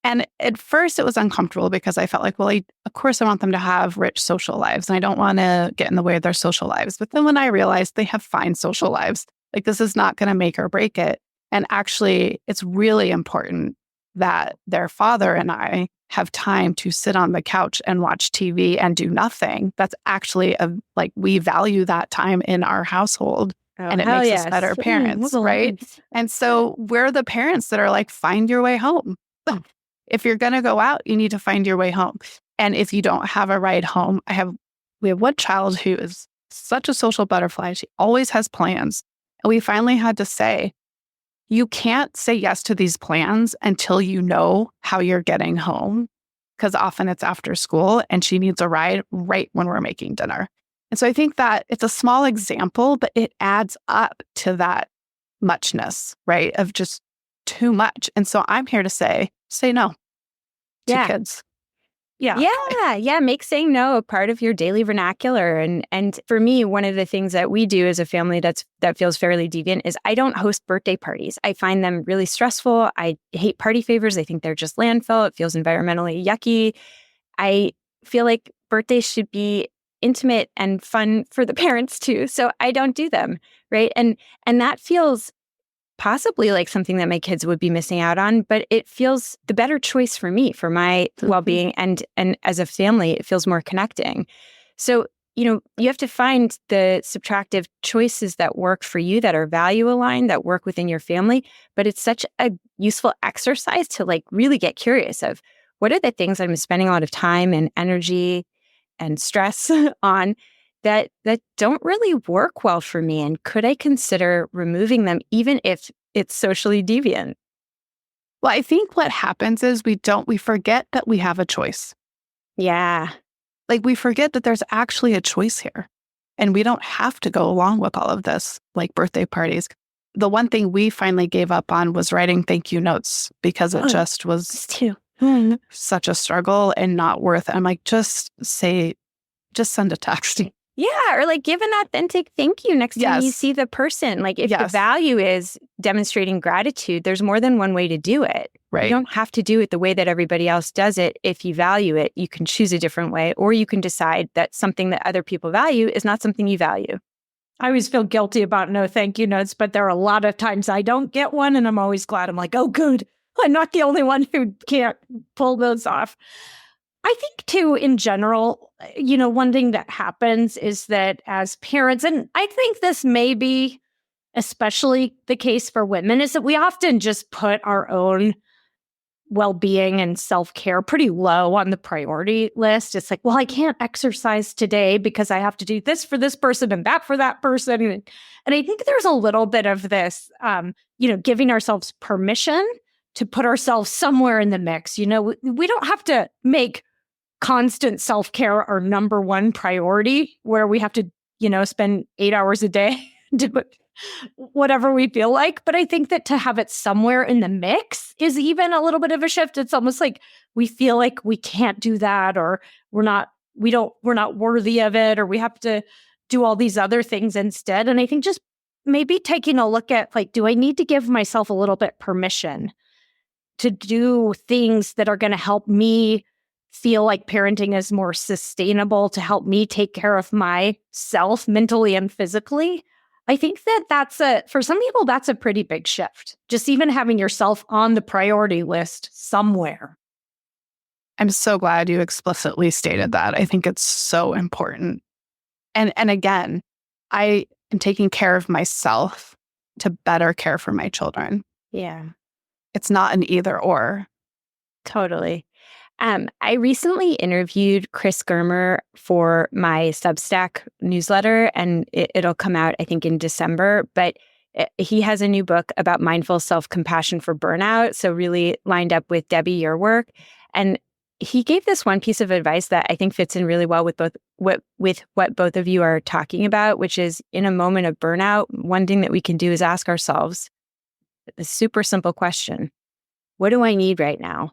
And at first it was uncomfortable because I felt like, well, of course I want them to have rich social lives and I don't want to get in the way of their social lives. But then when I realized they have fine social lives, like this is not going to make or break it. And actually, it's really important that their father and I have time to sit on the couch and watch TV and do nothing. That's actually we value that time in our household. And it makes us better parents, right? And so we're the parents that are like, find your way home. If you're going to go out, you need to find your way home. And if you don't have a ride home, we have one child who is such a social butterfly. She always has plans. And we finally had to say, you can't say yes to these plans until you know how you're getting home, because often it's after school and she needs a ride right when we're making dinner. And so I think that it's a small example, but it adds up to that muchness, right? Of just too much. And so I'm here to say no to kids. Yeah. Make saying no a part of your daily vernacular. And for me, one of the things that we do as a family that feels fairly deviant is I don't host birthday parties. I find them really stressful. I hate party favors. I think they're just landfill. It feels environmentally yucky. I feel like birthdays should be intimate and fun for the parents too. So I don't do them, right? And that feels possibly like something that my kids would be missing out on, but it feels the better choice for me, for my well-being, and as a family, it feels more connecting. So, you have to find the subtractive choices that work for you, that are value aligned, that work within your family. But it's such a useful exercise to like really get curious of what are the things I'm spending a lot of time and energy and stress on that don't really work well for me, and could I consider removing them even if it's socially deviant? Well, I think what happens is we forget that we have a choice. Yeah. Like we forget that there's actually a choice here, and we don't have to go along with all of this, like birthday parties. The one thing we finally gave up on was writing thank you notes, because it just was such a struggle and not worth it. I'm like, just send a text. Yeah, or like give an authentic thank you next time you see the person. Like if the value is demonstrating gratitude, there's more than one way to do it. Right. You don't have to do it the way that everybody else does it. If you value it, you can choose a different way, or you can decide that something that other people value is not something you value. I always feel guilty about no thank you notes, but there are a lot of times I don't get one, and I'm always glad. I'm like, oh, good. I'm not the only one who can't pull those off. I think, too, in general, one thing that happens is that as parents, and I think this may be especially the case for women, is that we often just put our own well-being and self-care pretty low on the priority list. It's like, well, I can't exercise today because I have to do this for this person and that for that person. And I think there's a little bit of this, giving ourselves permission to put ourselves somewhere in the mix. We don't have to make constant self-care our number one priority, where we have to, spend 8 hours a day doing whatever we feel like. But I think that to have it somewhere in the mix is even a little bit of a shift. It's almost like we feel like we can't do that, or we're not worthy of it, or we have to do all these other things instead. And I think just maybe taking a look at, like, do I need to give myself a little bit permission to do things that are going to help me feel like parenting is more sustainable, to help me take care of myself mentally and physically? I think that for some people, that's a pretty big shift. Just even having yourself on the priority list somewhere. I'm so glad you explicitly stated that. I think it's so important. And again, I am taking care of myself to better care for my children. Yeah. It's not an either or. Totally. I recently interviewed Chris Germer for my Substack newsletter, and it'll come out, I think, in December. But he has a new book about mindful self-compassion for burnout, so really lined up with Debbie, your work. And he gave this one piece of advice that I think fits in really well with what both of you are talking about, which is, in a moment of burnout, one thing that we can do is ask ourselves a super simple question: what do I need right now?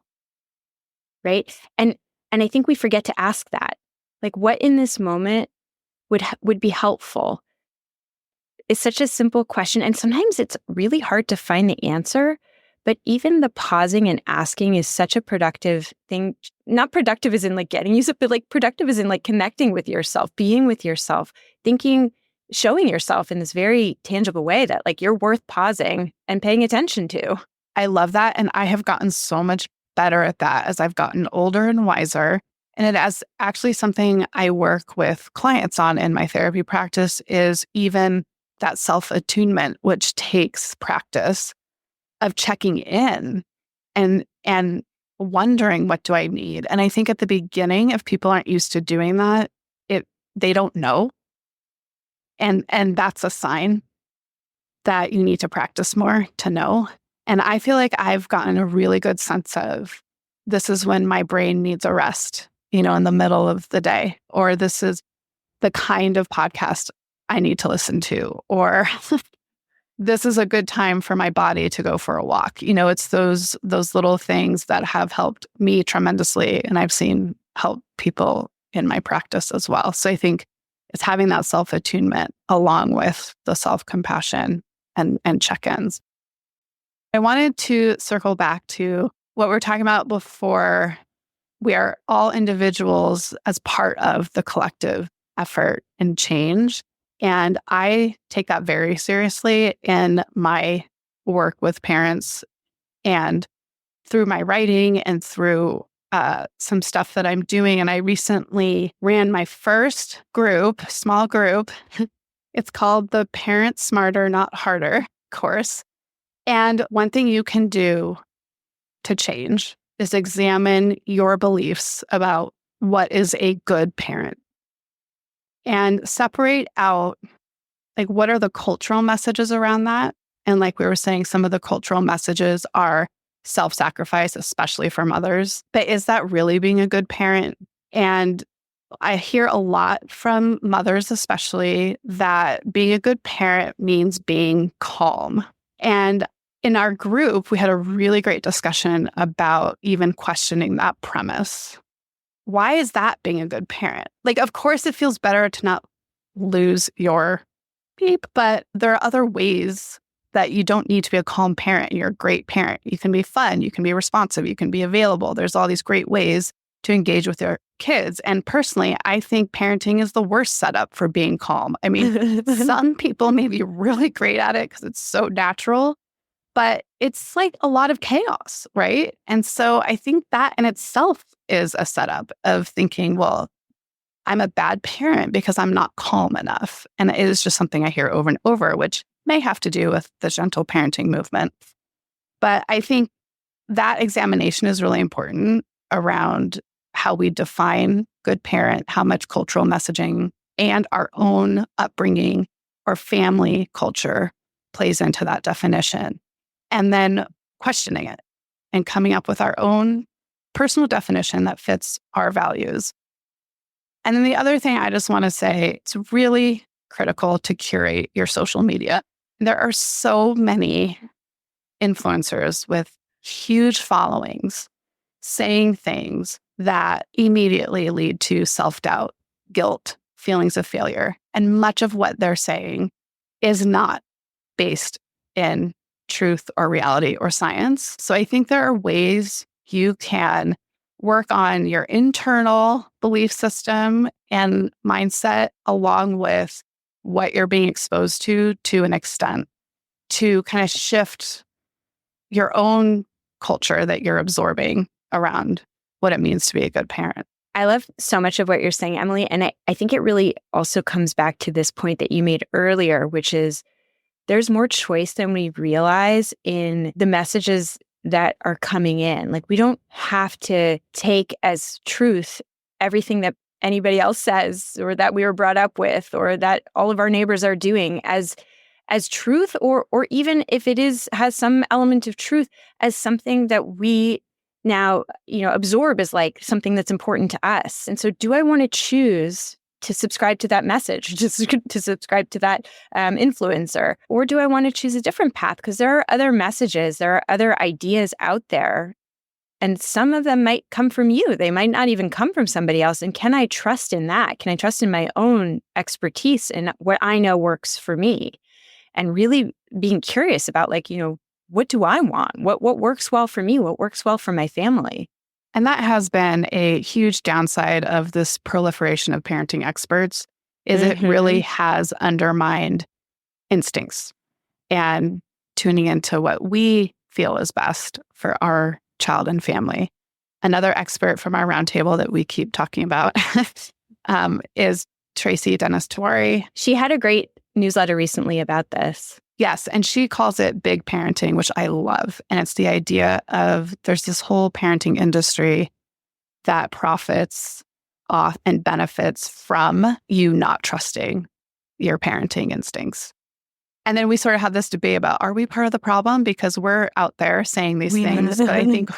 Right? And I think we forget to ask that. Like, what in this moment would be helpful? It's such a simple question. And sometimes it's really hard to find the answer. But even the pausing and asking is such a productive thing. Not productive as in like getting used, but like productive as in like connecting with yourself, being with yourself, thinking, showing yourself in this very tangible way that like you're worth pausing and paying attention to. I love that. And I have gotten so much better at that as I've gotten older and wiser. And it is actually something I work with clients on in my therapy practice, is even that self-attunement, which takes practice of checking in and wondering, what do I need? And I think at the beginning, if people aren't used to doing that, they don't know. And that's a sign that you need to practice more to know. And I feel like I've gotten a really good sense of, this is when my brain needs a rest, in the middle of the day, or this is the kind of podcast I need to listen to, or this is a good time for my body to go for a walk. It's those little things that have helped me tremendously, and I've seen help people in my practice as well. So I think it's having that self-attunement along with the self-compassion and check-ins. I wanted to circle back to what we were talking about before. We are all individuals as part of the collective effort and change. And I take that very seriously in my work with parents and through my writing and through some stuff that I'm doing. And I recently ran my first group, small group. It's called the Parent Smarter, Not Harder course. And one thing you can do to change is examine your beliefs about what is a good parent and separate out, like, what are the cultural messages around that? And like we were saying, some of the cultural messages are self-sacrifice, especially for mothers. But is that really being a good parent? And I hear a lot from mothers, especially, that being a good parent means being calm. And in our group, we had a really great discussion about even questioning that premise. Why is that being a good parent? Like, of course, it feels better to not lose your beep, but there are other ways that you don't need to be a calm parent. You're a great parent. You can be fun. You can be responsive. You can be available. There's all these great ways to engage with your kids. And personally, I think parenting is the worst setup for being calm. I mean, some people may be really great at it because it's so natural, but it's like a lot of chaos, right? And so I think that in itself is a setup of thinking, well, I'm a bad parent because I'm not calm enough. And it is just something I hear over and over, which may have to do with the gentle parenting movement. But I think that examination is really important around how we define good parent, how much cultural messaging and our own upbringing or family culture plays into that definition. And then questioning it and coming up with our own personal definition that fits our values. And then the other thing I just want to say, it's really critical to curate your social media. There are so many influencers with huge followings saying things that immediately lead to self-doubt, guilt, feelings of failure. And much of what they're saying is not based in truth or reality or science. So I think there are ways you can work on your internal belief system and mindset along with what you're being exposed to an extent, to kind of shift your own culture that you're absorbing around what it means to be a good parent. I love so much of what you're saying, Emily. And I think it really also comes back to this point that you made earlier, which is there's more choice than we realize in the messages that are coming in. Like, we don't have to take as truth everything that anybody else says or that we were brought up with or that all of our neighbors are doing as truth, or even if it has some element of truth, as something that we now, absorb as like something that's important to us. And so do I want to choose to subscribe to that message, to subscribe to that influencer? Or do I want to choose a different path? Because there are other messages, there are other ideas out there. And some of them might come from you. They might not even come from somebody else. And can I trust in that? Can I trust in my own expertise and what I know works for me? And really being curious about, what do I want? What works well for me? What works well for my family? And that has been a huge downside of this proliferation of parenting experts, is it really has undermined instincts and tuning into what we feel is best for our child and family. Another expert from our roundtable that we keep talking about is Tracy Dennis Tawari. She had a great newsletter recently about this. Yes, and she calls it big parenting, which I love. And it's the idea of there's this whole parenting industry that profits off and benefits from you not trusting your parenting instincts. And then we sort of have this debate about, are we part of the problem? Because we're out there saying these things, but I think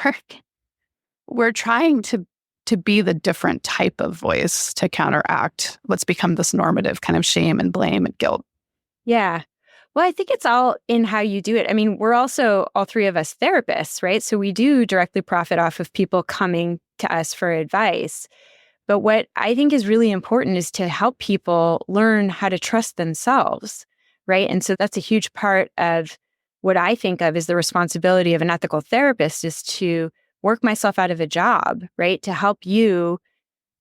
we're trying to be the different type of voice to counteract what's become this normative kind of shame and blame and guilt. Yeah. Well, I think it's all in how you do it. I mean, we're also, all three of us, therapists, right? So we do directly profit off of people coming to us for advice. But what I think is really important is to help people learn how to trust themselves, right? And so that's a huge part of what I think of as the responsibility of an ethical therapist, is to work myself out of a job, right? To help you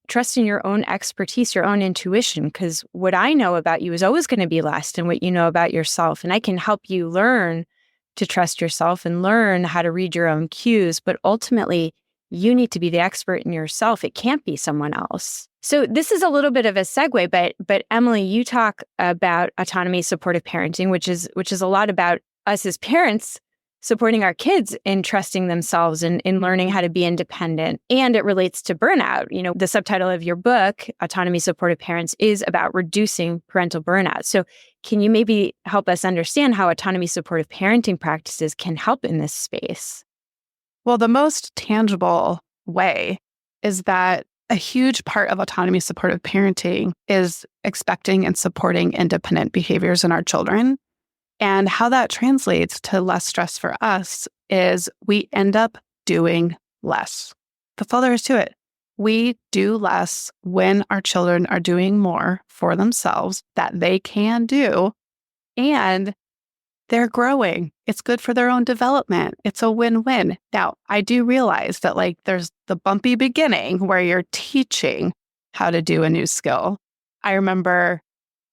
trust in your own expertise, your own intuition, because what I know about you is always going to be less than what you know about yourself. And I can help you learn to trust yourself and learn how to read your own cues. But ultimately, you need to be the expert in yourself. It can't be someone else. So this is a little bit of a segue, but Emily, you talk about autonomy, supportive parenting, which is a lot about us as parents supporting our kids in trusting themselves and in learning how to be independent. And it relates to burnout. You know, the subtitle of your book, Autonomy, Supportive Parents, is about reducing parental burnout. So can you maybe help us understand how autonomy, supportive parenting practices can help in this space? Well, the most tangible way is that a huge part of autonomy supportive parenting is expecting and supporting independent behaviors in our children. And how that translates to less stress for us is we end up doing less. That's all there is to it. We do less when our children are doing more for themselves that they can do, and they're growing. It's good for their own development. It's a win-win. Now, I do realize that there's the bumpy beginning where you're teaching how to do a new skill. I remember,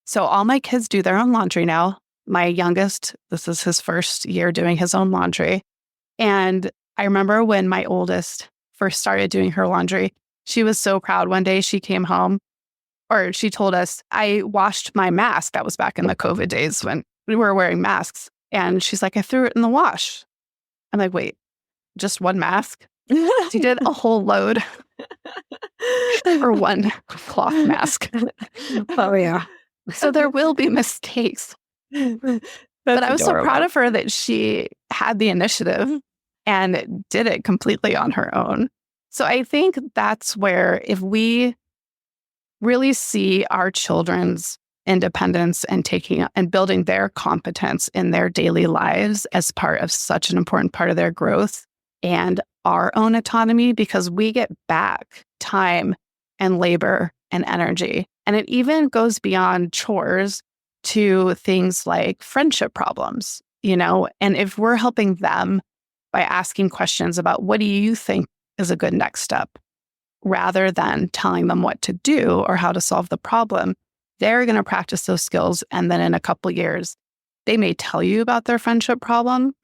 so all my kids do their own laundry now. My youngest, this is his first year doing his own laundry. And I remember when my oldest first started doing her laundry, she was so proud. One day she came home, or she told us, I washed my mask. That was back in the COVID days when we were wearing masks. And she's like, I threw it in the wash. I'm like, wait, just one mask? She did a whole load for one cloth mask. Oh, yeah. So there will be mistakes. But I was so proud of her that she had the initiative and did it completely on her own. So I think that's where, if we really see our children's independence and taking and building their competence in their daily lives as part of such an important part of their growth and our own autonomy, because we get back time and labor and energy. And it even goes beyond chores to things like friendship problems, and if we're helping them by asking questions about what do you think is a good next step, rather than telling them what to do or how to solve the problem, they're going to practice those skills. And then in a couple years, they may tell you about their friendship problem,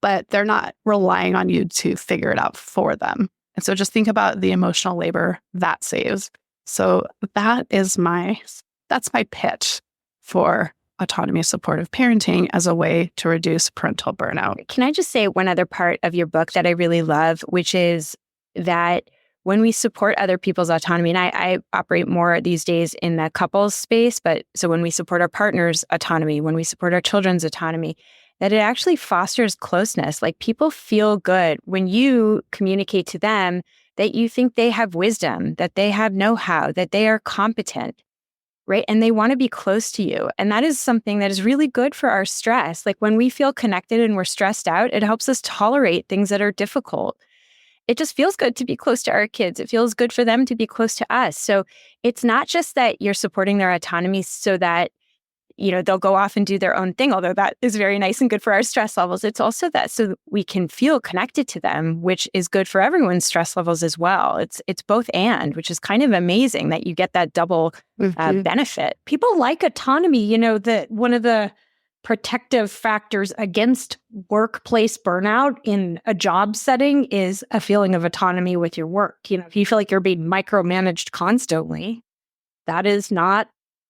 but they're not relying on you to figure it out for them. And so just think about the emotional labor that saves. So that's my pitch for autonomy supportive parenting as a way to reduce parental burnout. Can I just say one other part of your book that I really love, which is that when we support other people's autonomy, and I operate more these days in the couples space, but so when we support our partner's autonomy, when we support our children's autonomy, that it actually fosters closeness. Like, people feel good when you communicate to them that you think they have wisdom, that they have know-how, that they are competent, right? And they want to be close to you. And that is something that is really good for our stress. Like, when we feel connected and we're stressed out, it helps us tolerate things that are difficult. It just feels good to be close to our kids. It feels good for them to be close to us. So it's not just that you're supporting their autonomy so that, they'll go off and do their own thing, although that is very nice and good for our stress levels. It's also that so that we can feel connected to them, which is good for everyone's stress levels as well. It's both and, which is kind of amazing that you get that double benefit. People like autonomy. That one of the protective factors against workplace burnout in a job setting is a feeling of autonomy with your work. If you feel like you're being micromanaged constantly, that is not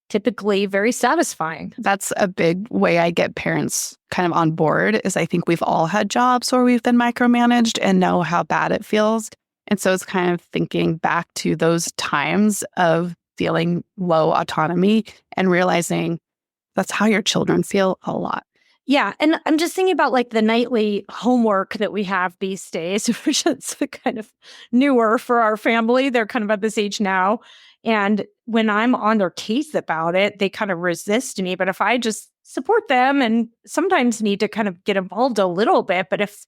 typically very satisfying. That's a big way I get parents kind of on board, is I think we've all had jobs where we've been micromanaged and know how bad it feels. And so it's kind of thinking back to those times of feeling low autonomy and realizing that's how your children feel a lot. Yeah. And I'm just thinking about like the nightly homework that we have these days, which is kind of newer for our family. They're kind of at this age now. And when I'm on their case about it, they kind of resist me. But if I just support them and sometimes need to kind of get involved a little bit, but if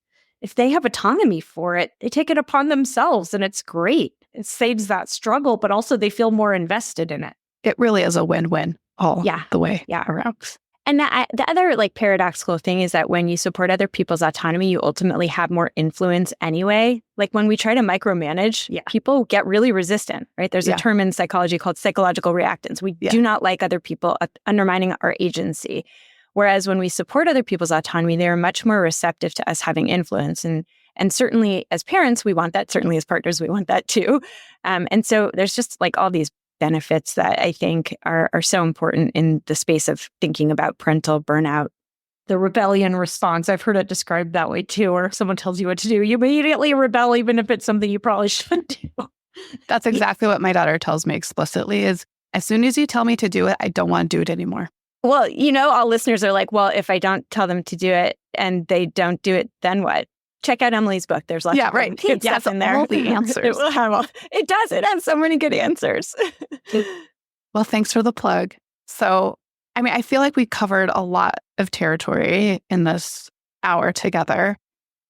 they have autonomy for it, they take it upon themselves and it's great. It saves that struggle, but also they feel more invested in it. It really is a win-win all the way around. And the other like paradoxical thing is that when you support other people's autonomy, you ultimately have more influence anyway. Like when we try to micromanage, people get really resistant, right? There's a term in psychology called psychological reactance. We do not like other people undermining our agency. Whereas when we support other people's autonomy, they're much more receptive to us having influence. And certainly as parents, we want that. Certainly as partners, we want that too. And so there's just like all these benefits that I think are so important in the space of thinking about parental burnout. The rebellion response, I've heard it described that way too, or if someone tells you what to do, you immediately rebel even if it's something you probably shouldn't do. That's exactly what my daughter tells me explicitly is, as soon as you tell me to do it, I don't want to do it anymore. Well, you know, all listeners are like, well, if I don't tell them to do it and they don't do it, then what? Check out Emily's book. There's lots of good stuff in there. All the answers. It does. It has so many good answers. Well, thanks for the plug. So, I mean, I feel like we covered a lot of territory in this hour together.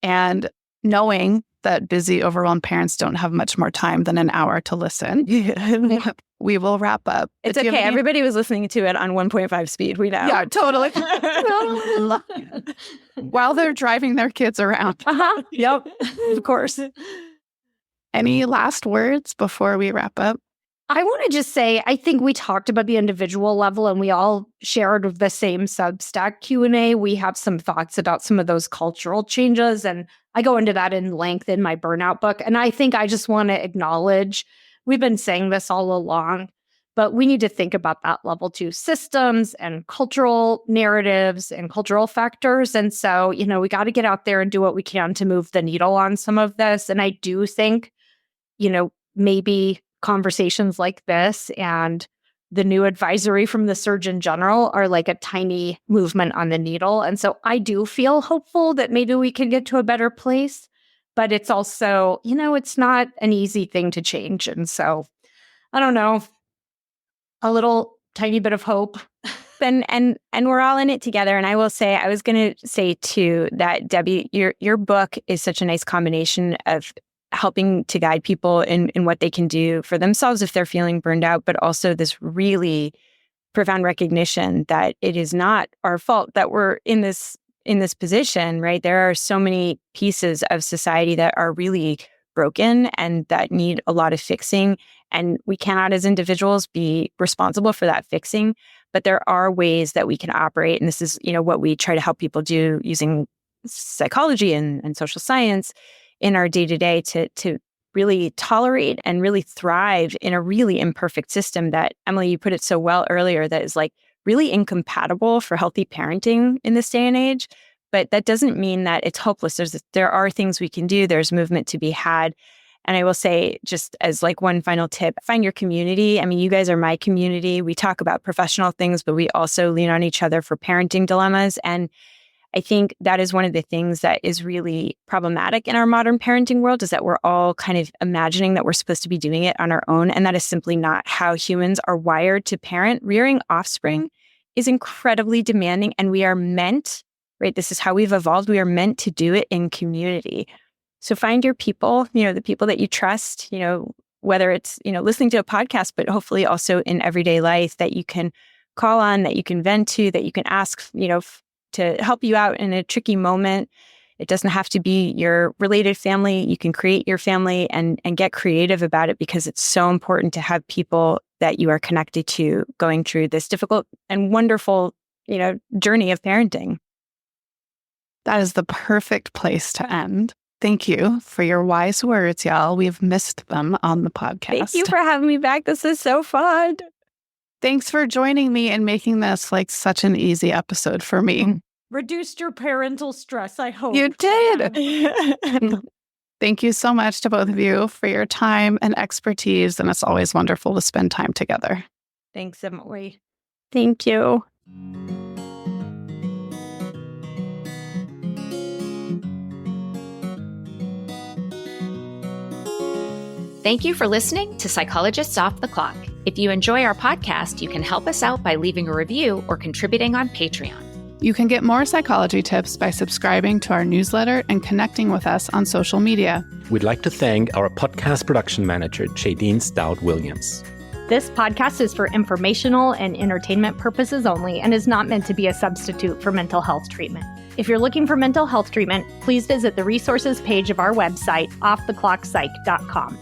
And knowing that busy, overwhelmed parents don't have much more time than an hour to listen, we will wrap up. It's okay. Everybody was listening to it on 1.5 speed. We know. Yeah, totally. While they're driving their kids around. Yep. Of course. Any last words before we wrap up? I want to just say, I think we talked about the individual level and we all shared the same Substack Q&A. We have some thoughts about some of those cultural changes. And I go into that in length in my burnout book. And I think I just want to acknowledge, we've been saying this all along, but we need to think about that level too. Systems and cultural narratives and cultural factors. And so, you know, we got to get out there and do what we can to move the needle on some of this. And I do think, you know, maybe conversations like this and the new advisory from the Surgeon General are like a tiny movement on the needle. And so I do feel hopeful that maybe we can get to a better place, but it's also, you know, it's not an easy thing to change. And so, I don't know, a little tiny bit of hope. And we're all in it together. And I will say, I was going to say too, that Debbie, your book is such a nice combination of helping to guide people in what they can do for themselves if they're feeling burned out, but also this really profound recognition that it is not our fault that we're in this position, right? There are so many pieces of society that are really broken and that need a lot of fixing. And we cannot, as individuals, be responsible for that fixing. But there are ways that we can operate. And this is, you know, what we try to help people do using psychology and social science in our day-to-day to really tolerate and really thrive in a really imperfect system that, Emily, you put it so well earlier, that is like really incompatible for healthy parenting in this day and age. But that doesn't mean that it's hopeless. There are things we can do. There's movement to be had. And I will say, just as like one final tip, find your community. I mean, you guys are my community. We talk about professional things, but we also lean on each other for parenting dilemmas. And I think that is one of the things that is really problematic in our modern parenting world, is that we're all kind of imagining that we're supposed to be doing it on our own. And that is simply not how humans are wired to parent. Rearing offspring is incredibly demanding, and we are meant, right? This is how we've evolved. We are meant to do it in community. So find your people, you know, the people that you trust, you know, whether it's, you know, listening to a podcast, but hopefully also in everyday life that you can call on, that you can vent to, that you can ask, you know, to help you out in a tricky moment. It doesn't have to be your related family. You can create your family and get creative about it, because it's so important to have people that you are connected to going through this difficult and wonderful, you know, journey of parenting. That is the perfect place to end. Thank you for your wise words, Yael. We've missed them on the podcast. Thank you for having me back. This is so fun. Thanks for joining me and making this like such an easy episode for me. Reduced your parental stress, I hope. You did. Thank you so much to both of you for your time and expertise. And it's always wonderful to spend time together. Thanks, Emily. Thank you. Thank you for listening to Psychologists Off the Clock. If you enjoy our podcast, you can help us out by leaving a review or contributing on Patreon. You can get more psychology tips by subscribing to our newsletter and connecting with us on social media. We'd like to thank our podcast production manager, Jadine Stout-Williams. This podcast is for informational and entertainment purposes only and is not meant to be a substitute for mental health treatment. If you're looking for mental health treatment, please visit the resources page of our website, offtheclockpsych.com.